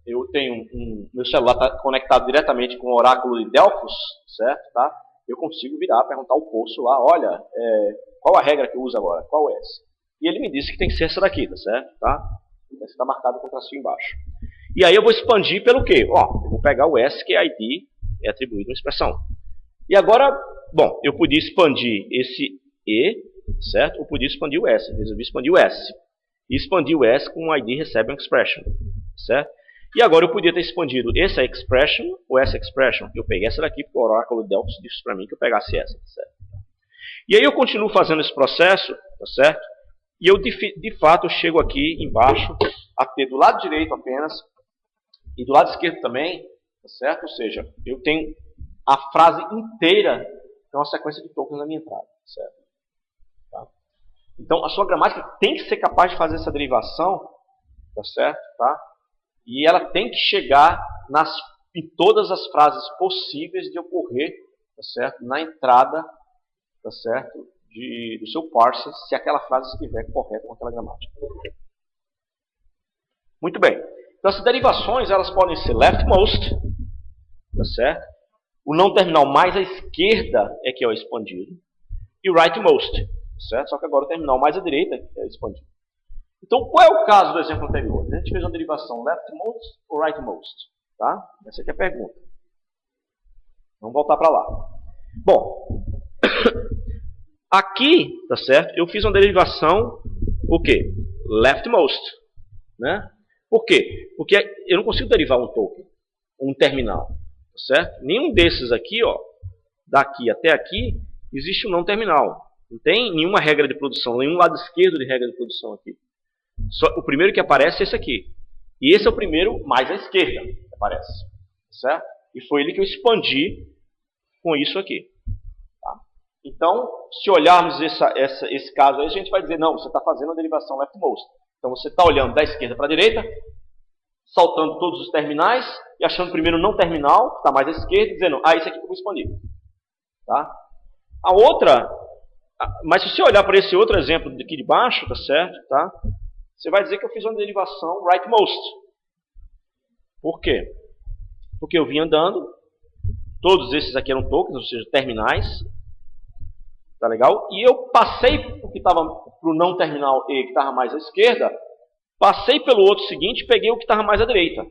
eu tenho meu celular está conectado diretamente com o oráculo de Delphos, certo? Tá? Eu consigo virar, perguntar ao poço lá, olha, qual a regra que eu uso agora? Qual é essa? E ele me disse que tem que ser essa daqui, tá certo? Tá? Essa está marcada com o tracinho embaixo. E aí eu vou expandir pelo quê? Ó, eu vou pegar o S, que é ID, é atribuído à expressão. E agora, bom, eu podia expandir esse E, certo? Ou podia expandir o S. Resolvi expandir o S. E expandir o S com o ID recebe uma expression, certo? E agora eu podia ter expandido essa expression ou essa expression. Eu peguei essa daqui porque o oráculo de Delphos disse para mim que eu pegasse essa, certo? E aí eu continuo fazendo esse processo, tá certo? E eu de fato chego aqui embaixo a ter do lado direito apenas e do lado esquerdo também, tá certo? Ou seja, eu tenho a frase inteira, é uma sequência de tokens na minha entrada, certo? Tá? Então a sua gramática tem que ser capaz de fazer essa derivação, tá certo? Tá? E ela tem que chegar em todas as frases possíveis de ocorrer, tá certo? Na entrada, tá certo? Do seu parser, se aquela frase estiver correta com aquela gramática. Muito bem. Então essas derivações elas podem ser leftmost, tá certo? O não terminal mais à esquerda é que é o expandido. E o rightmost, certo? Só que agora o terminal mais à direita é o expandido. Então, qual é o caso do exemplo anterior? A gente fez uma derivação leftmost ou rightmost? Tá? Essa aqui é a pergunta. Vamos voltar para lá. Bom, aqui, tá certo? Eu fiz uma derivação, o quê? Leftmost. Né? Por quê? Porque eu não consigo derivar um token, um terminal. Tá certo? Nenhum desses aqui, ó, daqui até aqui, existe um não terminal. Não tem nenhuma regra de produção, nenhum lado esquerdo de regra de produção aqui. Só, o primeiro que aparece é esse aqui. E esse é o primeiro mais à esquerda que aparece. Certo? E foi ele que eu expandi com isso aqui. Tá? Então, se olharmos esse caso aí, a gente vai dizer, não, você está fazendo a derivação leftmost. Então você está olhando da esquerda para a direita, saltando todos os terminais e achando primeiro o não terminal, que está mais à esquerda, e dizendo, esse aqui que eu vou expandir. Tá? A outra, mas se você olhar para esse outro exemplo aqui de baixo, tá certo? Tá? Você vai dizer que eu fiz uma derivação rightmost. Por quê? Porque eu vim andando, todos esses aqui eram tokens, ou seja, terminais. Tá legal? E eu passei o que estava para o não terminal E, que estava mais à esquerda, passei pelo outro seguinte e peguei o que estava mais à direita.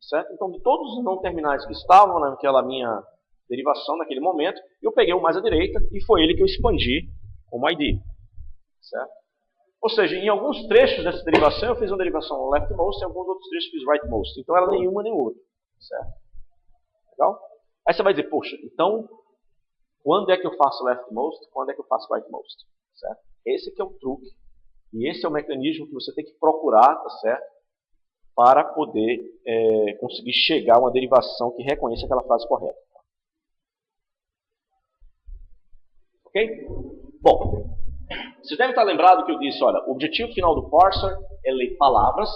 Certo? Então, de todos os não terminais que estavam naquela minha derivação, naquele momento, eu peguei o mais à direita e foi ele que eu expandi como ID. Certo? Ou seja, em alguns trechos dessa derivação eu fiz uma derivação leftmost, em alguns outros trechos eu fiz rightmost. Então ela nenhuma nem outra. Certo? Legal? Aí você vai dizer, poxa, então quando é que eu faço leftmost, quando é que eu faço rightmost? Certo? Esse que é o truque. E esse é o mecanismo que você tem que procurar, tá certo? Para poder conseguir chegar a uma derivação que reconheça aquela frase correta. Ok? Bom, vocês devem estar lembrados que eu disse, olha, o objetivo final do parser é ler palavras,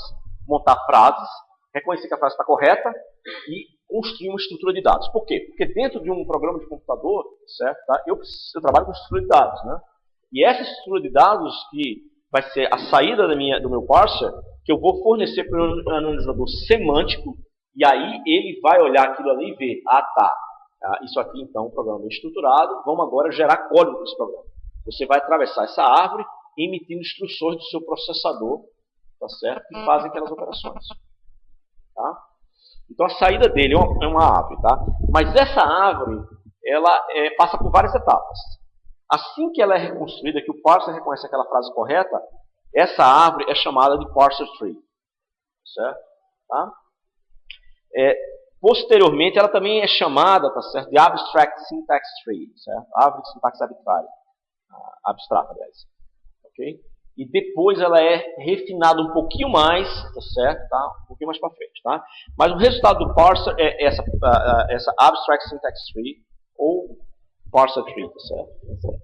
montar frases, reconhecer que a frase está correta e construir uma estrutura de dados. Por quê? Porque dentro de um programa de computador, certo? Tá? Eu trabalho com estrutura de dados, né? E essa estrutura de dados que vai ser a saída do meu parser, que eu vou fornecer para um analisador semântico, e aí ele vai olhar aquilo ali e ver, isso aqui então é um programa estruturado, vamos agora gerar código para esse programa. Você vai atravessar essa árvore emitindo instruções do seu processador, tá certo? Que fazem aquelas operações. Tá? Então a saída dele é uma árvore, tá? Mas essa árvore, ela passa por várias etapas. Assim que ela é reconstruída, que o parser reconhece aquela frase correta, essa árvore é chamada de parser tree. Certo? Tá? Posteriormente, ela também é chamada, tá certo, de abstract syntax tree, certo? Árvore de sintaxe arbitrária. Abstrata, aliás. Ok? e depois ela é refinada um pouquinho mais, tá certo? Tá? Um pouquinho mais para frente, tá? Mas o resultado do parser é essa abstract syntax tree ou parser tree, tá certo?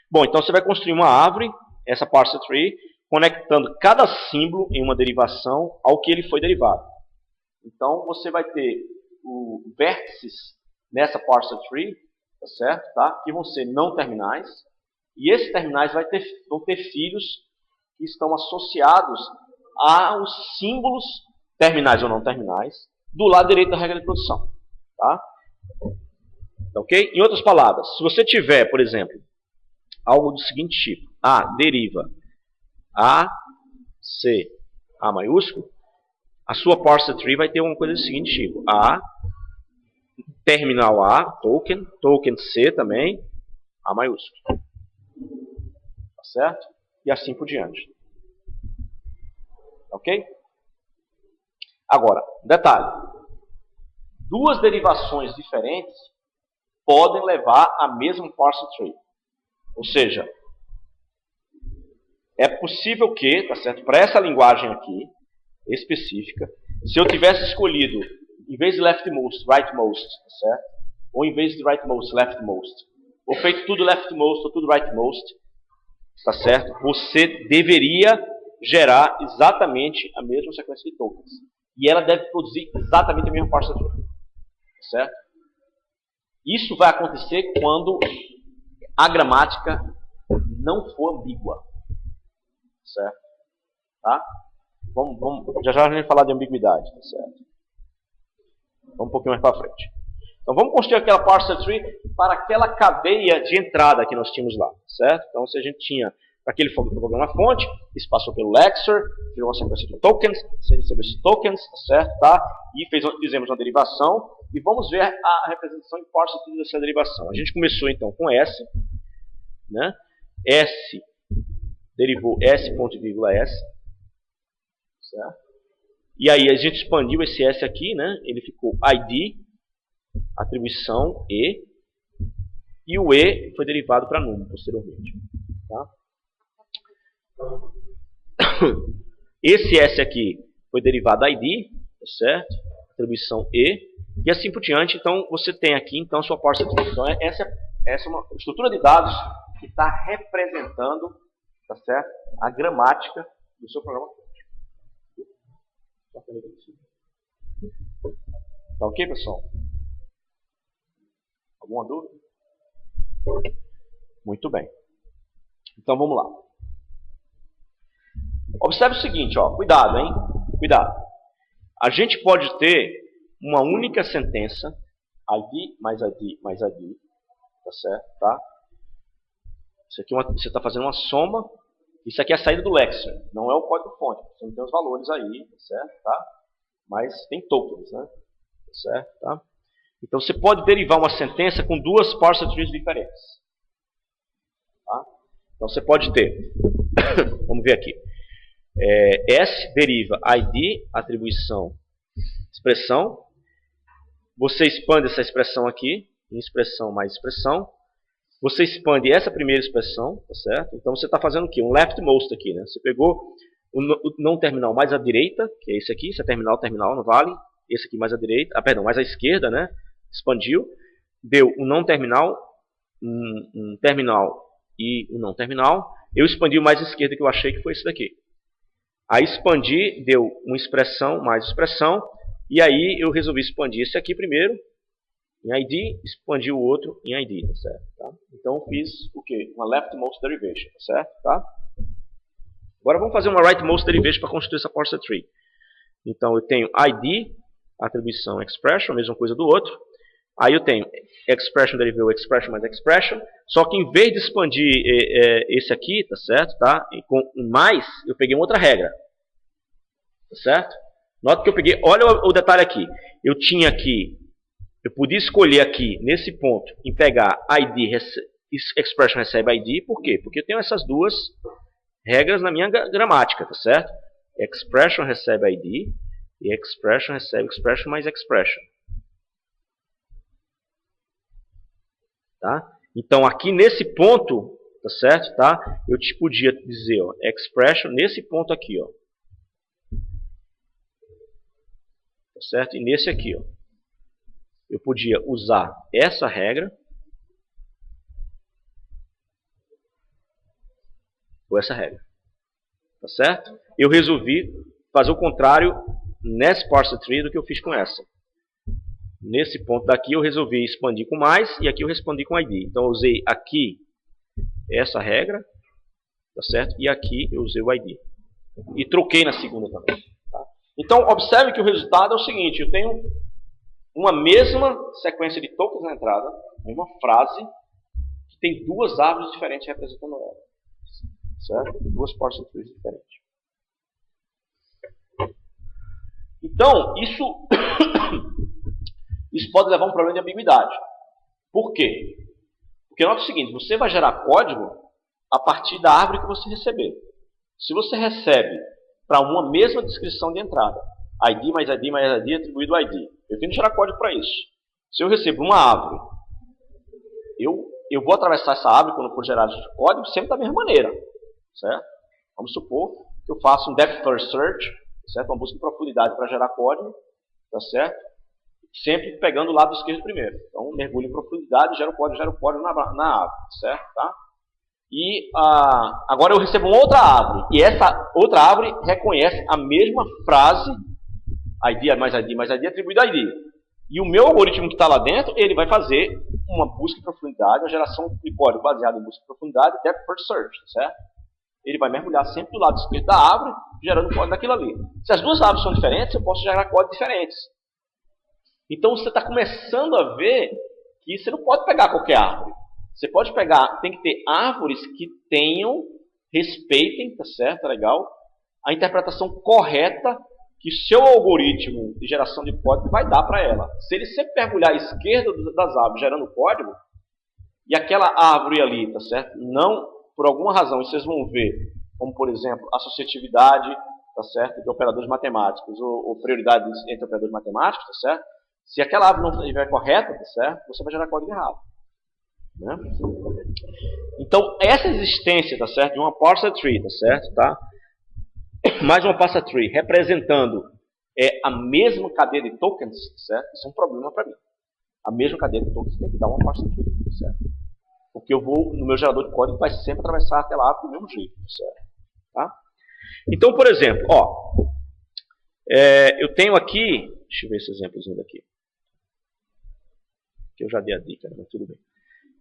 Bom, então você vai construir uma árvore, essa parser tree, conectando cada símbolo em uma derivação ao que ele foi derivado. Então você vai ter vértices nessa parser tree, tá certo? Tá? Que vão ser não terminais. E esses terminais vão ter filhos que estão associados aos símbolos, terminais ou não terminais, do lado direito da regra de produção. Tá? Ok? Em outras palavras, se você tiver, por exemplo, algo do seguinte tipo, A deriva A, C, A maiúsculo, a sua parser tree vai ter uma coisa do seguinte tipo, A, terminal A, token C também, A maiúsculo. Tá certo? E assim por diante. Ok? Agora, detalhe. Duas derivações diferentes podem levar à mesma parser tree. Ou seja, é possível que, tá certo? Para essa linguagem aqui, específica, se eu tivesse escolhido, em vez de leftmost, rightmost, tá certo? Ou em vez de rightmost, leftmost, ou feito tudo leftmost ou tudo rightmost, tá certo? Você deveria gerar exatamente a mesma sequência de tokens. E ela deve produzir exatamente a mesma parser tree. Tá certo? Isso vai acontecer quando a gramática não for ambígua. Certo? Tá? Já a gente falar de ambiguidade. Tá certo? Vamos um pouquinho mais para frente. Então vamos construir aquela parser tree para aquela cadeia de entrada que nós tínhamos lá. Certo? Então se a gente tinha aquele programa fonte, isso passou pelo Lexer, virou uma sequência de tokens, você recebeu esses tokens, tá certo? Tá? E fizemos uma derivação, e vamos ver a representação em parser tree dessa derivação. A gente começou então com S, né? S derivou S ponto vírgula S, certo? E aí a gente expandiu esse S aqui, né? Ele ficou ID, atribuição e o E foi derivado para num posteriormente. Tá? Esse S aqui foi derivado ID, tá certo? Atribuição E, e assim por diante. Então você tem aqui então sua parser tree. Então essa é uma estrutura de dados que está representando, tá certo? A gramática do seu programa. Tá ok, pessoal? Alguma dúvida? Muito bem. Então vamos lá. Observe o seguinte, ó, cuidado, hein? Cuidado. A gente pode ter uma única sentença, ID mais ID mais ID, tá certo? Tá? Isso aqui você está fazendo uma soma. Isso aqui é a saída do Lexer, não é o código-fonte. Você não tem os valores aí, tá certo? Tá? Mas tem tokens, né? Tá certo? Tá? Então você pode derivar uma sentença com duas parser trees diferentes. Tá? Então você pode ter, vamos ver aqui, S deriva ID, atribuição, expressão. Você expande essa expressão aqui, em expressão mais expressão. Você expande essa primeira expressão, tá certo? Então você está fazendo o quê? Um leftmost aqui, né? Você pegou o não terminal mais à direita, que é esse aqui, isso é terminal, não vale. Esse aqui mais à direita, perdão, mais à esquerda, né? Expandiu, deu um não terminal, um terminal e um não terminal. Eu expandi o mais à esquerda que eu achei que foi esse daqui. Aí expandi, deu uma expressão mais expressão, e aí eu resolvi expandir esse aqui primeiro, em ID, expandi o outro em ID, tá certo? Tá? Então eu fiz o quê? Uma leftmost derivation, tá certo? Tá? Agora vamos fazer uma rightmost derivation para construir essa parser tree. Então eu tenho ID, atribuição expression, a mesma coisa do outro. Aí eu tenho expression derivou expression mais expression, só que em vez de expandir esse aqui, tá certo? Tá? E com mais, eu peguei uma outra regra. Tá certo? Nota que eu peguei, olha o detalhe aqui. Eu tinha aqui, eu podia escolher aqui, nesse ponto, em pegar ID, expression recebe ID, por quê? Porque eu tenho essas duas regras na minha gramática, tá certo? Expression recebe ID e expression recebe expression mais expression. Tá? Então aqui nesse ponto, tá tá certo? Tá? Eu te podia dizer, ó, expression nesse ponto aqui, ó. Tá certo? E nesse aqui, ó. Eu podia usar essa regra ou essa regra. Tá certo? Eu resolvi fazer o contrário nesse parser tree do que eu fiz com essa. Nesse ponto daqui eu resolvi expandir com mais e aqui eu expandi com ID. Então eu usei aqui essa regra, tá certo? E aqui eu usei o ID. E troquei na segunda também. Tá? Então observe que o resultado é o seguinte, eu tenho uma mesma sequência de tokens na entrada, uma frase, que tem duas árvores diferentes representando ela. Certo? Duas parser trees diferentes. Então, isso pode levar a um problema de ambiguidade. Por quê? Porque nota o seguinte, você vai gerar código a partir da árvore que você receber. Se você recebe para uma mesma descrição de entrada, ID mais ID mais ID atribuído a ID, eu tenho que gerar código para isso. Se eu recebo uma árvore, eu vou atravessar essa árvore quando for gerar código sempre da mesma maneira. Certo? Vamos supor que eu faço um depth first search, certo? Uma busca em profundidade para gerar código, tá certo? Sempre pegando o lado esquerdo primeiro. Então, mergulho em profundidade, gero código na árvore, certo? Tá? E agora eu recebo uma outra árvore, e essa outra árvore reconhece a mesma frase, ID mais ID mais ID atribuído a ID. E o meu algoritmo que está lá dentro, ele vai fazer uma busca em profundidade, uma geração de código baseada em busca em profundidade, depth first search, certo? Ele vai mergulhar sempre do lado esquerdo da árvore, gerando código daquilo ali. Se as duas árvores são diferentes, eu posso gerar códigos diferentes. Então você está começando a ver que você não pode pegar qualquer árvore. Você pode pegar, tem que ter árvores que respeitem, tá certo, tá legal, a interpretação correta que seu algoritmo de geração de código vai dar para ela. Se ele sempre mergulhar à esquerda das árvores gerando código, e aquela árvore ali, tá certo, não... Por alguma razão, vocês vão ver, como por exemplo, associatividade, tá certo, de operadores matemáticos, ou prioridade entre operadores matemáticos, tá certo? Se aquela árvore não estiver correta, tá certo, você vai gerar código errado. Né? Então, essa existência, tá certo, de uma parser tree, tá certo, tá? Mais uma parser tree representando a mesma cadeia de tokens, certo? Isso é um problema para mim. A mesma cadeia de tokens tem que dar uma parser tree, tá certo? Porque eu vou, no meu gerador de código, vai sempre atravessar aquela árvore do mesmo jeito. Certo? Tá? Então, por exemplo, ó, eu tenho aqui, deixa eu ver esse exemplozinho daqui. Que eu já dei a dica, mas tudo bem.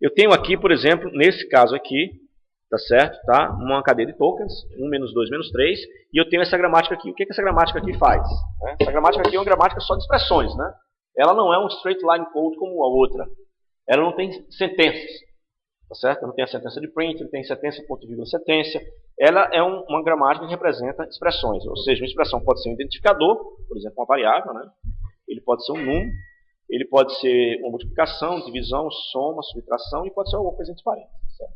Eu tenho aqui, por exemplo, nesse caso aqui, tá certo? Tá? Uma cadeia de tokens, 1, menos 2, menos 3, e eu tenho essa gramática aqui. O que essa gramática aqui faz? Né? Essa gramática aqui é uma gramática só de expressões, né? Ela não é um straight line code como a outra. Ela não tem sentenças. Tá certo? Não tem a sentença de print, não tem sentença, ponto de vírgula, sentença. Ela é uma gramática que representa expressões. Ou seja, uma expressão pode ser um identificador, por exemplo, uma variável, né? Ele pode ser um número, ele pode ser uma multiplicação, divisão, soma, subtração, e pode ser alguma coisa entre parênteses. Certo?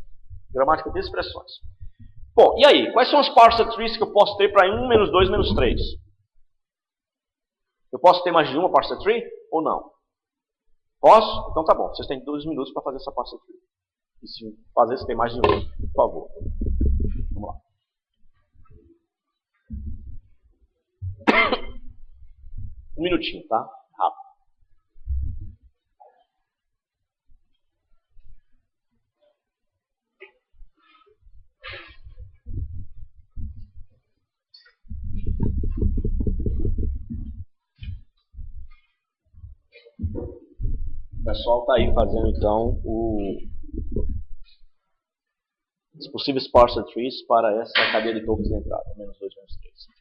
Gramática de expressões. Bom, e aí? Quais são as parser trees que eu posso ter para 1, menos 2, menos 3? Eu posso ter mais de uma parser tree ou não? Posso? Então tá bom. Vocês têm 2 minutos para fazer essa parser tree. E se fazer, se tem mais de um, por favor. Vamos lá. Um minutinho, tá? Rápido. O pessoal está aí fazendo então os possíveis parser trees para essa cadeia de tokens de entrada, menos 2, menos 3.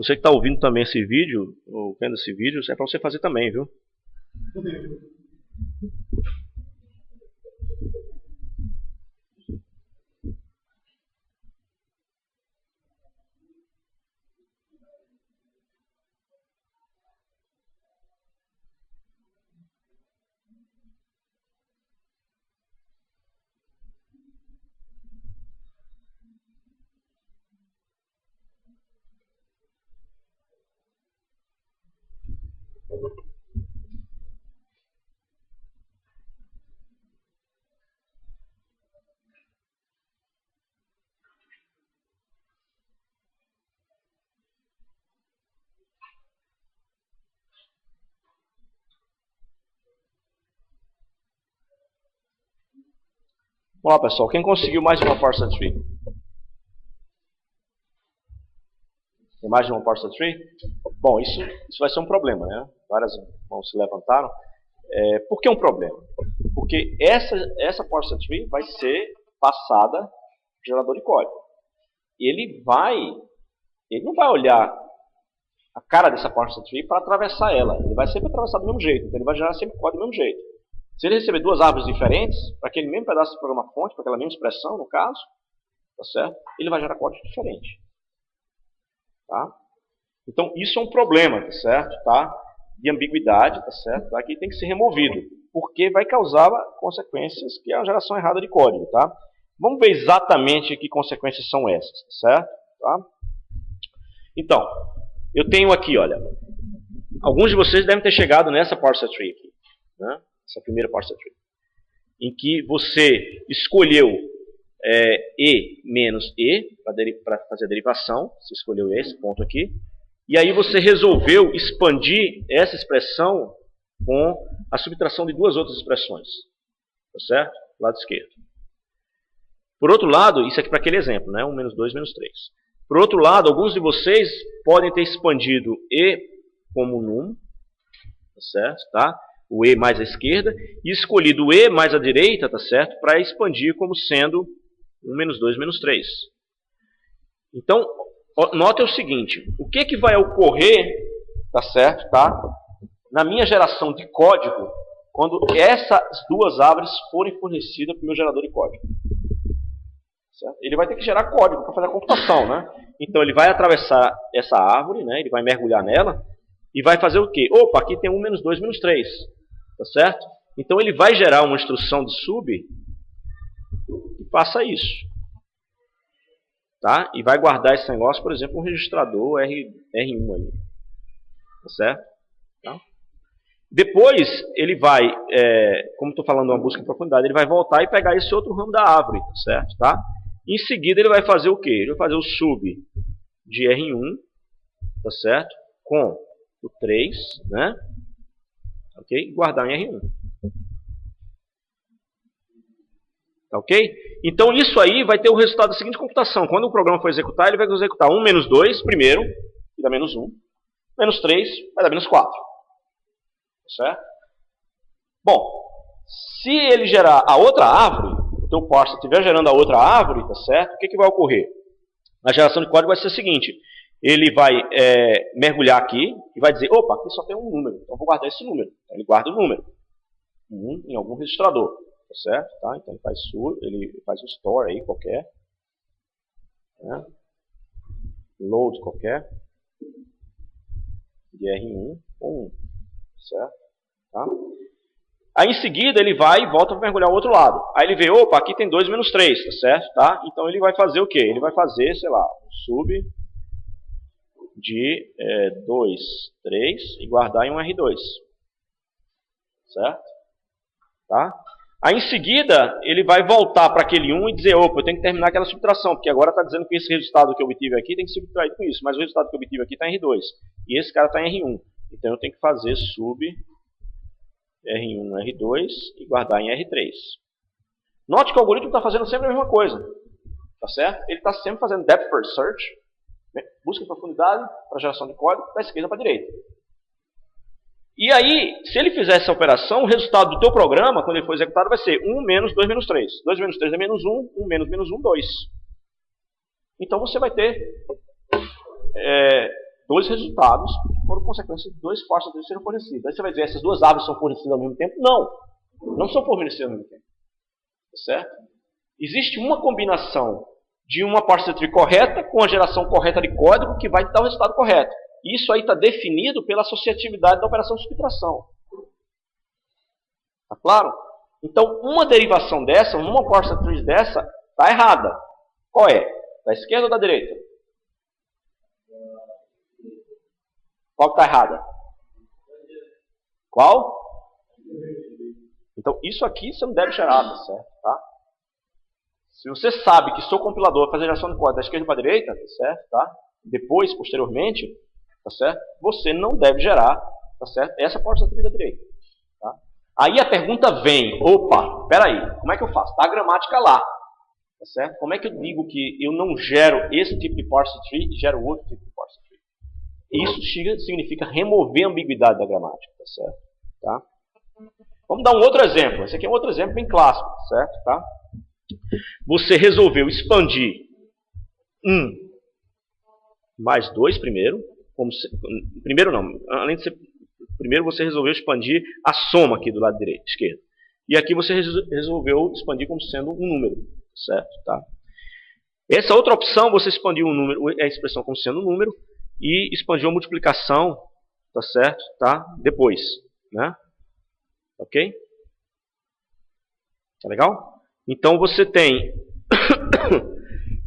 Você que está ouvindo também esse vídeo, ou vendo esse vídeo, é para você fazer também, viu? Vamos lá, pessoal. Quem conseguiu mais de uma parser tree? Tem mais de uma parser tree? Bom, isso vai ser um problema, né? Várias mãos se levantaram. Por que um problema? Porque essa parser tree vai ser passada para o gerador de código. Ele não vai olhar a cara dessa parser tree para atravessar ela. Ele vai sempre atravessar do mesmo jeito. Então ele vai gerar sempre código do mesmo jeito. Se ele receber duas árvores diferentes, para aquele mesmo pedaço de programa fonte, para aquela mesma expressão, no caso, tá certo? Ele vai gerar código diferente. Tá? Então, isso é um problema, tá certo? Tá? De ambiguidade, tá certo? Tá? Que tem que ser removido, porque vai causar consequências que é uma geração errada de código. Tá? Vamos ver exatamente que consequências são essas, tá certo? Tá? Então, eu tenho aqui, olha, alguns de vocês devem ter chegado nessa parser tree aqui, né? Essa primeira parser tree, em que você escolheu E menos E para fazer a derivação. Você escolheu esse ponto aqui. E aí você resolveu expandir essa expressão com a subtração de duas outras expressões. Tá certo? Lado esquerdo. Por outro lado, isso aqui para aquele exemplo, né? 1 menos 2 menos 3. Por outro lado, alguns de vocês podem ter expandido E como num, tá certo? Tá? O E mais à esquerda, e escolhido o E mais à direita, tá certo? Para expandir como sendo 1 menos 2 menos 3. Então, nota o seguinte, o que vai ocorrer, tá certo? Tá? Na minha geração de código, quando essas duas árvores forem fornecidas para o meu gerador de código. Certo? Ele vai ter que gerar código para fazer a computação, né? Então ele vai atravessar essa árvore, né? Ele vai mergulhar nela, e vai fazer o quê? Opa, aqui tem 1 menos 2 menos 3. Tá certo? Então ele vai gerar uma instrução de sub que faça isso. Tá? E vai guardar esse negócio, por exemplo, um registrador R1 aí. Tá certo? Tá? Depois ele vai, como estou falando uma busca em profundidade, ele vai voltar e pegar esse outro ramo da árvore. Tá certo? Tá? Em seguida ele vai fazer o quê? Ele vai fazer o sub de R1, tá certo? Com o 3, né? Ok? Guardar em R1. Ok? Então isso aí vai ter o resultado da seguinte computação. Quando o programa for executar, ele vai executar 1 menos 2 primeiro, que dá menos 1. Menos 3 vai dar menos 4. Certo? Bom, se ele gerar a outra árvore, o teu parser estiver gerando a outra árvore, tá certo? O que vai ocorrer? A geração de código vai ser a seguinte. Ele vai mergulhar aqui e vai dizer, opa, aqui só tem um número, então eu vou guardar esse número. Então ele guarda o número em algum registrador, tá certo? Tá? Então ele faz um store aí qualquer, né? Load qualquer, de R1 ou 1, certo? Tá? Aí em seguida ele vai e volta para mergulhar o outro lado. Aí ele vê, opa, aqui tem 2 menos 3, tá certo? Tá? Então ele vai fazer o quê? Ele vai fazer, sei lá, um sub de 2, 3 e guardar em um R2. Certo? Tá? Aí em seguida, ele vai voltar para aquele 1 e dizer, opa, eu tenho que terminar aquela subtração, porque agora está dizendo que esse resultado que eu obtive aqui tem que ser subtraído com isso, mas o resultado que eu obtive aqui está em R2. E esse cara está em R1. Então eu tenho que fazer sub R1, R2 e guardar em R3. Note que o algoritmo está fazendo sempre a mesma coisa. Tá certo? Ele está sempre fazendo depth first search, busca em profundidade para geração de código, da esquerda para a direita. E aí, se ele fizer essa operação, o resultado do teu programa, quando ele for executado, vai ser 1 menos 2 menos 3. 2 menos 3 é menos 1, 1 menos 1, 2. Então você vai ter dois resultados que foram consequências de dois parser trees serem fornecidos. Aí você vai dizer, essas duas árvores são fornecidas ao mesmo tempo? Não, não são fornecidas ao mesmo tempo. Certo? Existe uma combinação de uma parser tree correta com a geração correta de código que vai dar o resultado correto. Isso aí está definido pela associatividade da operação de subtração. Tá claro? Então, uma derivação dessa, uma parser tree dessa, está errada. Qual é? Da esquerda ou da direita? Qual que está errada? Qual? Então, isso aqui você não deve gerar, tá certo? Tá? Se você sabe que seu compilador vai fazer geração de código da esquerda para a direita, tá certo? Tá? Depois, posteriormente, tá certo? Você não deve gerar, tá certo? Essa parser tree da direita. Tá? Aí a pergunta vem, opa, peraí, como é que eu faço? Está a gramática lá. Tá certo? Como é que eu digo que eu não gero esse tipo de parser tree e gero outro tipo de parser tree? Isso significa remover a ambiguidade da gramática, tá certo? Tá? Vamos dar um outro exemplo. Esse aqui é um outro exemplo bem clássico, certo? Tá? Você resolveu expandir 1 mais 2 primeiro. Primeiro não, além de ser... Primeiro você resolveu expandir a soma aqui do lado direito, esquerdo. E aqui você resolveu expandir como sendo um número, certo? Tá? Essa outra opção, você expandiu um número, a expressão como sendo um número, e expandiu a multiplicação, tá certo? Tá? Depois, né? Ok? Tá legal? Então você tem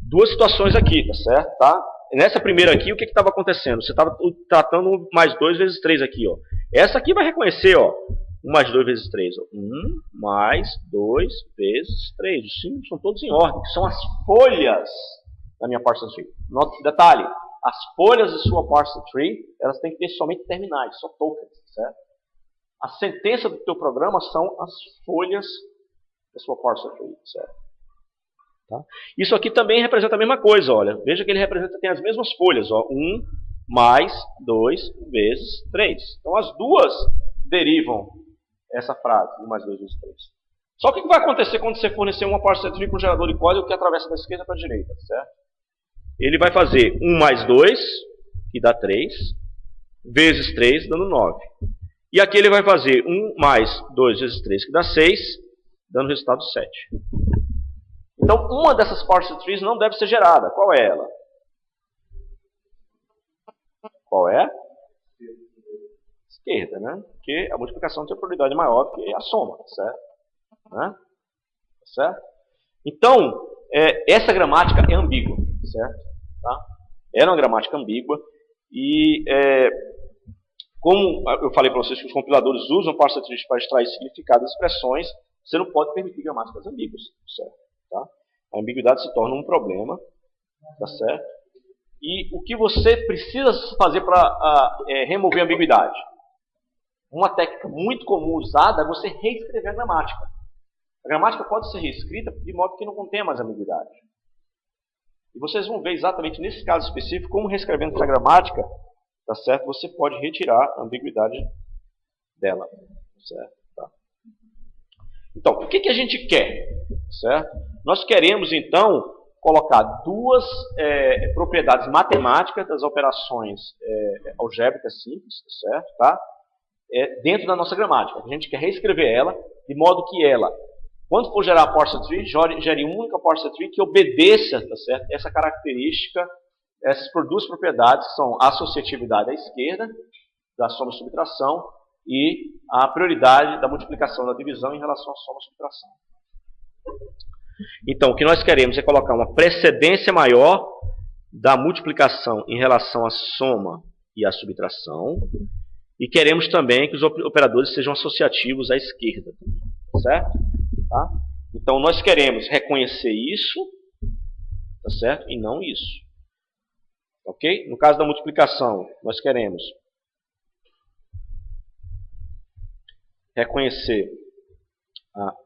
duas situações aqui, tá certo? Tá? Nessa primeira aqui, o que estava acontecendo? Você estava tratando mais 2 vezes 3 aqui, ó. Essa aqui vai reconhecer, ó, 1 mais 2 vezes 3. Ó. 1 mais 2 vezes 3. Os símbolos são todos em ordem. São as folhas da minha parser tree. Detalhe, as folhas de sua parser tree, elas têm que ter somente terminais, só tokens, certo? A sentença do teu programa são as folhas da sua parser tree, certo? Tá? Isso aqui também representa a mesma coisa, olha. Veja que ele tem as mesmas folhas, ó. 1 mais 2 vezes 3. Então as duas derivam essa frase, 1 mais 2 vezes 3. Só que o que vai acontecer quando você fornecer uma parser tree com um gerador de código que atravessa da esquerda para a direita, certo? Ele vai fazer 1 mais 2, que dá 3, vezes 3, dando 9. E aqui ele vai fazer 1 mais 2 vezes 3, que dá 6, dando resultado 7. Então, uma dessas parser trees não deve ser gerada. Qual é ela? Qual é? Esquerda, né? Porque a multiplicação tem probabilidade maior do que a soma, certo? Né? Certo? Então, essa gramática é ambígua, certo? Tá? Ela é uma gramática ambígua e, como eu falei para vocês que os compiladores usam parser trees para extrair significados de expressões, você não pode permitir gramáticas ambíguas, certo? Tá? A ambiguidade se torna um problema, tá certo? E o que você precisa fazer para remover a ambiguidade? Uma técnica muito comum usada é você reescrever a gramática. A gramática pode ser reescrita de modo que não contenha mais ambiguidade. E vocês vão ver exatamente nesse caso específico como reescrevendo essa gramática, tá certo? Você pode retirar a ambiguidade dela, certo? Tá? Então, o que a gente quer? Certo? Nós queremos, então, colocar duas propriedades matemáticas das operações algébricas simples, certo? Tá? Dentro da nossa gramática. A gente quer reescrever ela, de modo que ela, quando for gerar a parser tree, gere uma única parser tree que obedeça, tá certo? Essa característica, essas por duas propriedades, que são a associatividade à esquerda, da soma e subtração, e a prioridade da multiplicação da divisão em relação à soma e subtração. Então, o que nós queremos é colocar uma precedência maior da multiplicação em relação à soma e à subtração. E queremos também que os operadores sejam associativos à esquerda. Certo? Tá? Então, nós queremos reconhecer isso, tá certo? E não isso. Ok? No caso da multiplicação, nós queremos reconhecer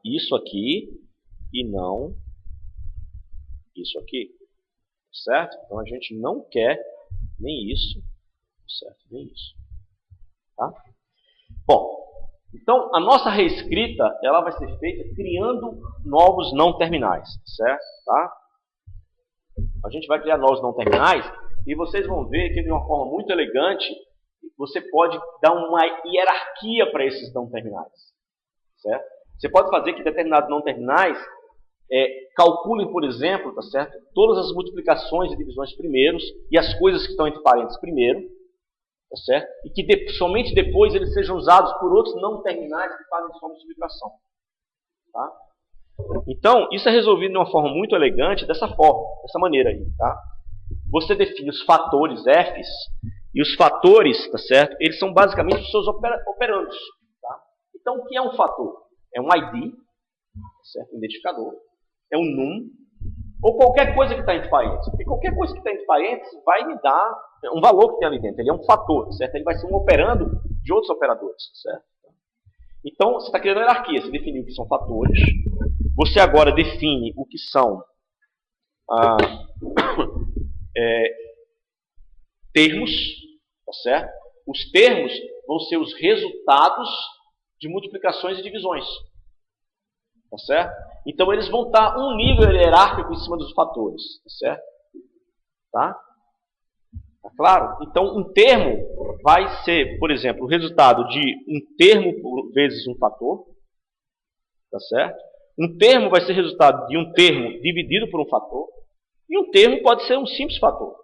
isso aqui e não isso aqui, certo? Então a gente não quer nem isso, certo? Nem isso, tá? Bom, então a nossa reescrita ela vai ser feita criando novos não terminais, certo? Tá? A gente vai criar novos não terminais e vocês vão ver que de uma forma muito elegante, você pode dar uma hierarquia para esses não terminais. Certo? Você pode fazer que determinados não terminais calculem, por exemplo, tá certo? Todas as multiplicações e divisões primeiros e as coisas que estão entre parênteses primeiro, tá certo? E que somente depois eles sejam usados por outros não terminais que fazem sua multiplicação. Tá? Então, isso é resolvido de uma forma muito elegante, dessa maneira aí. Tá? Você define os fatores F's, e os fatores, tá certo? Eles são basicamente os seus operandos. Tá? Então, o que é um fator? É um ID, certo? Um identificador. É um num, ou qualquer coisa que está entre parênteses. Porque qualquer coisa que está entre parênteses vai me dar um valor que tem ali dentro. Ele é um fator, certo? Ele vai ser um operando de outros operadores, certo? Então, você está criando uma hierarquia. Você definiu o que são fatores. Você agora define o que são termos, tá certo? Os termos vão ser os resultados de multiplicações e divisões. Tá certo? Então eles vão estar um nível hierárquico em cima dos fatores, tá certo? Tá? Tá claro? Então um termo vai ser, por exemplo, o resultado de um termo vezes um fator, tá certo? Um termo vai ser resultado de um termo dividido por um fator, e um termo pode ser um simples fator.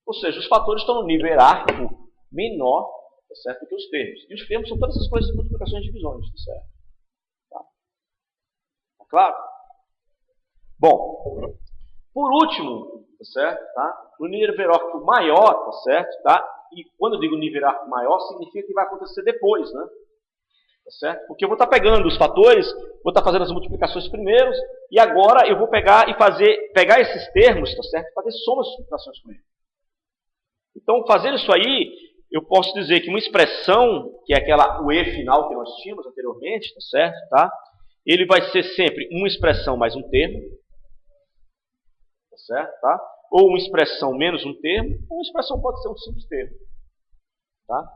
Ou seja, os fatores estão no nível hierárquico menor, tá certo, do que os termos. E os termos são todas essas coisas de multiplicações e divisões, tá certo? Claro? Bom, por último, tá certo? Tá? No nível hierárquico maior, tá certo? Tá? E quando eu digo nível hierárquico maior, significa que vai acontecer depois, né? Tá certo? Porque eu vou estar pegando os fatores, vou estar fazendo as multiplicações primeiros, e agora eu vou pegar pegar esses termos, tá certo? Fazer somas e subtrações com eles. Então, fazendo isso aí, eu posso dizer que uma expressão, que é o E final que nós tínhamos anteriormente, tá certo? Tá? Ele vai ser sempre uma expressão mais um termo, tá certo? Tá? Ou uma expressão menos um termo, ou uma expressão pode ser um simples termo. Tá?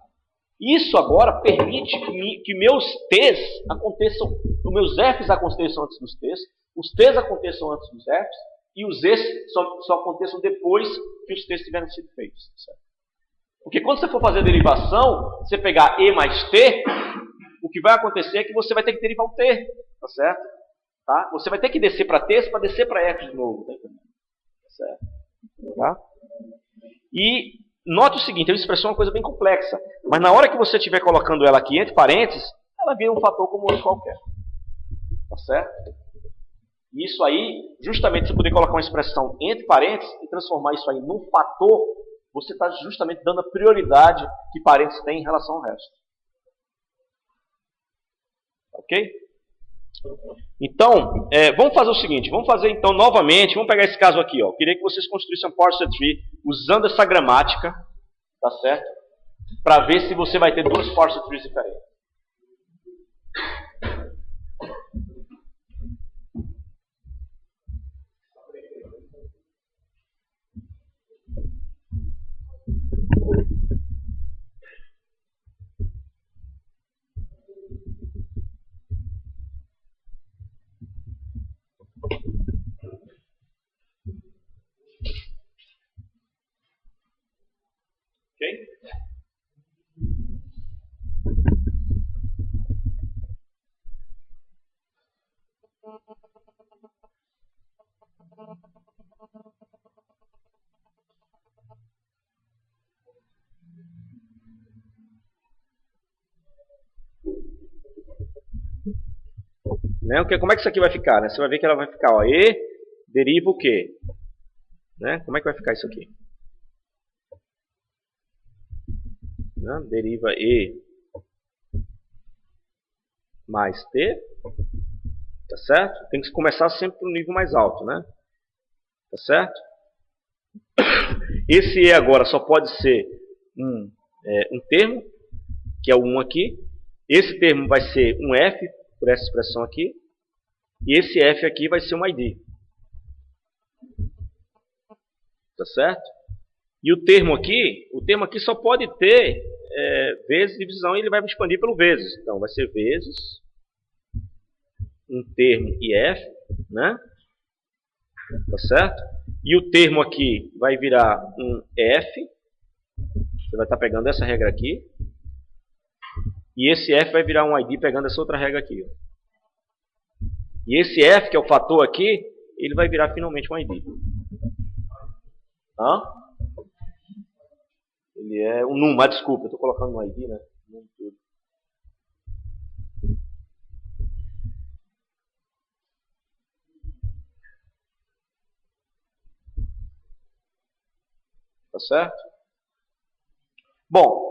Isso agora permite que meus T's aconteçam, os meus F's aconteçam antes dos T's, os T's aconteçam antes dos F's, e os E's só aconteçam depois que os T's tiverem sido feitos. Tá certo? Porque quando você for fazer a derivação, você pegar E mais T, o que vai acontecer é que você vai ter que derivar o T, tá certo? Tá? Você vai ter que descer para T para descer para F de novo. Tá certo? Tá? E note o seguinte, a expressão é uma coisa bem complexa, mas na hora que você estiver colocando ela aqui entre parênteses, ela vira um fator como outro qualquer. Tá certo? E isso aí, justamente você poder colocar uma expressão entre parênteses e transformar isso aí num fator, você está justamente dando a prioridade que parênteses tem em relação ao resto. Ok? Então, vamos fazer o seguinte, vamos fazer então novamente, vamos pegar esse caso aqui, ó. Eu queria que vocês construíssem um parser tree usando essa gramática, tá certo? Para ver se você vai ter duas parser trees diferentes. Ok? Né? Como é que isso aqui vai ficar? Né? Você vai ver que ela vai ficar, ó, E deriva o quê? Né? Como é que vai ficar isso aqui? Né? Deriva E mais T, tá certo? Tem que começar sempre para o nível mais alto, né? Tá certo? Esse E agora só pode ser um termo, que é o 1 aqui. Esse termo vai ser um F, por essa expressão aqui. E esse F aqui vai ser um ID. Tá certo? E o termo aqui só pode ter vezes divisão e ele vai expandir pelo vezes. Então vai ser vezes um termo e F, né? Tá certo? E o termo aqui vai virar um F. Você vai estar pegando essa regra aqui. E esse F vai virar um ID pegando essa outra regra aqui. E esse F, que é o fator aqui, ele vai virar finalmente um ID. Hã? Ele é um num, mas desculpa, eu estou colocando um ID, né? Tá certo? Bom,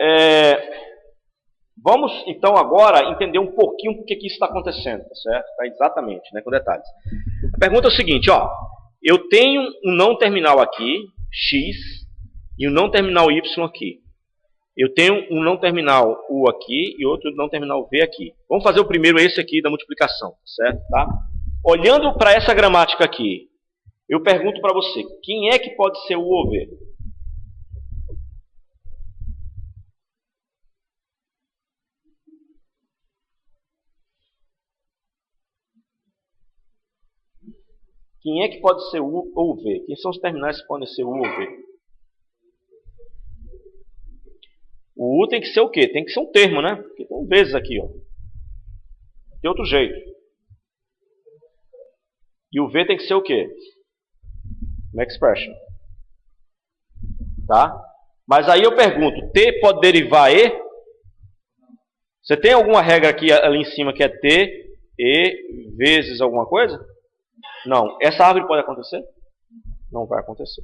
vamos então agora entender um pouquinho por que isso está acontecendo, tá certo? Tá, exatamente, né, com detalhes. A pergunta é o seguinte, ó, eu tenho um não terminal aqui, x, e um não terminal y aqui. Eu tenho um não terminal u aqui e outro não terminal v aqui. Vamos fazer o primeiro esse aqui da multiplicação, certo? Tá? Olhando para essa gramática aqui, eu pergunto para você, quem é que pode ser u ou v? Quem é que pode ser U ou V? Quem são os terminais que podem ser U ou V? O U tem que ser o quê? Tem que ser um termo, né? Porque tem vezes aqui, ó. Tem outro jeito. E o V tem que ser o quê? Uma expression. Tá? Mas aí eu pergunto, T pode derivar E? Você tem alguma regra aqui ali em cima que é T, E, vezes alguma coisa? Não. Essa árvore pode acontecer? Não vai acontecer.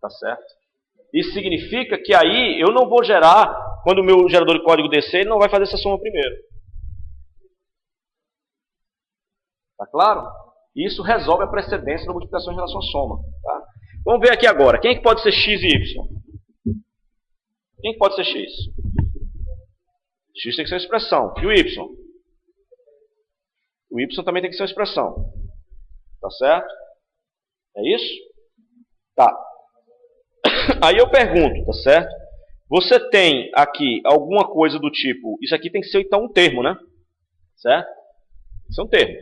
Tá certo? Isso significa que aí eu não vou gerar, quando o meu gerador de código descer, ele não vai fazer essa soma primeiro. Tá claro? Isso resolve a precedência da multiplicação em relação à soma. Tá? Vamos ver aqui agora. Quem é que pode ser x e y? Quem é que pode ser x? X tem que ser uma expressão. E o y? O y também tem que ser uma expressão. Tá certo? É isso? Tá. Aí eu pergunto, tá certo? Você tem aqui alguma coisa do tipo... Isso aqui tem que ser então um termo, né? Certo? Tem que ser um termo.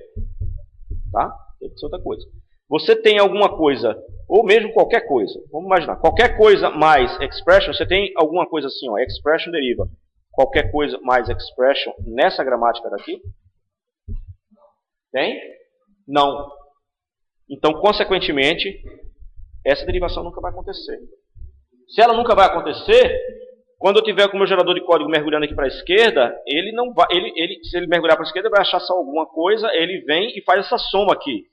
Tá? Tem que ser outra coisa. Você tem alguma coisa, ou mesmo qualquer coisa. Vamos imaginar. Qualquer coisa mais expression, você tem alguma coisa assim, ó. Expression deriva. Qualquer coisa mais expression nessa gramática daqui? Tem? Não. Então, consequentemente, essa derivação nunca vai acontecer. Se ela nunca vai acontecer, quando eu tiver com o meu gerador de código mergulhando aqui para a esquerda, ele não vai, se ele mergulhar para a esquerda, ele vai achar só alguma coisa, ele vem e faz essa soma aqui.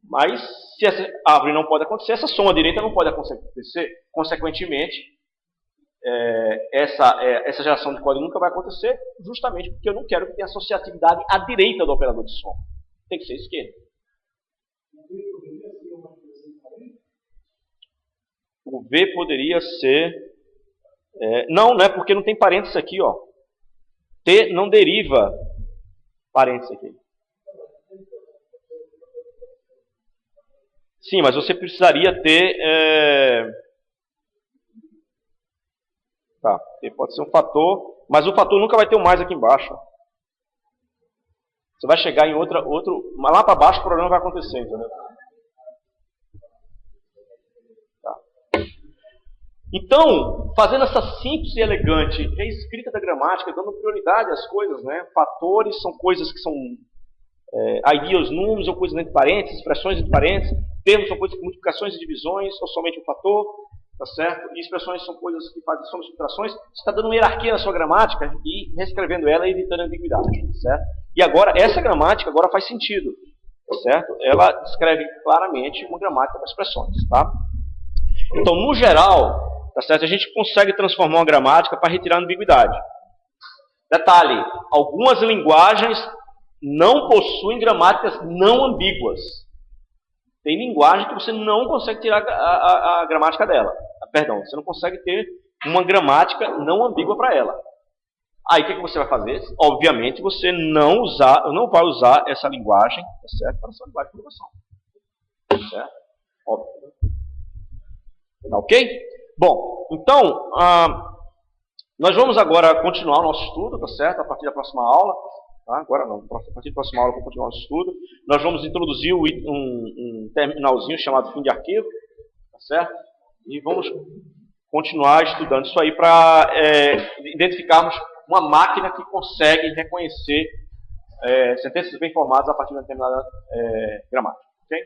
Mas, se essa árvore não pode acontecer, essa soma direita não pode acontecer. Consequentemente, essa geração de código nunca vai acontecer, justamente porque eu não quero que tenha associatividade à direita do operador de soma. Tem que ser à esquerda. O V poderia ser... não é porque não tem parênteses aqui, ó. T não deriva parênteses aqui. Sim, mas você precisaria ter... Tá, T pode ser um fator, mas o fator nunca vai ter um mais aqui embaixo. Você vai chegar em outro... Lá para baixo o problema vai acontecer, entendeu? Então, fazendo essa simples e elegante reescrita da gramática, dando prioridade às coisas, né? Fatores são coisas que são ideas, números, ou coisas entre parênteses, expressões entre parênteses, termos são coisas com multiplicações e divisões, ou somente um fator, tá certo? E expressões são coisas que fazem somas e subtrações. Você está dando uma hierarquia na sua gramática e reescrevendo ela e evitando ambiguidade, certo? E agora, essa gramática agora faz sentido, tá certo? Ela descreve claramente uma gramática para expressões, tá? Então, no geral... Tá certo? A gente consegue transformar uma gramática para retirar a ambiguidade. Detalhe, algumas linguagens não possuem gramáticas não ambíguas. Tem linguagem que você não consegue tirar a gramática dela. Perdão, você não consegue ter uma gramática não ambígua para ela. Aí o que você vai fazer? Obviamente você não vai usar essa linguagem, tá certo? Para a sua linguagem de programação. Tá certo? Óbvio. Tá ok? Bom, então, nós vamos agora continuar o nosso estudo, tá certo? A partir da próxima aula. Tá? Agora não, a partir da próxima aula vamos continuar o estudo. Nós vamos introduzir um terminalzinho chamado fim de arquivo, tá certo? E vamos continuar estudando isso aí para identificarmos uma máquina que consegue reconhecer sentenças bem formadas a partir de uma determinada gramática. Okay?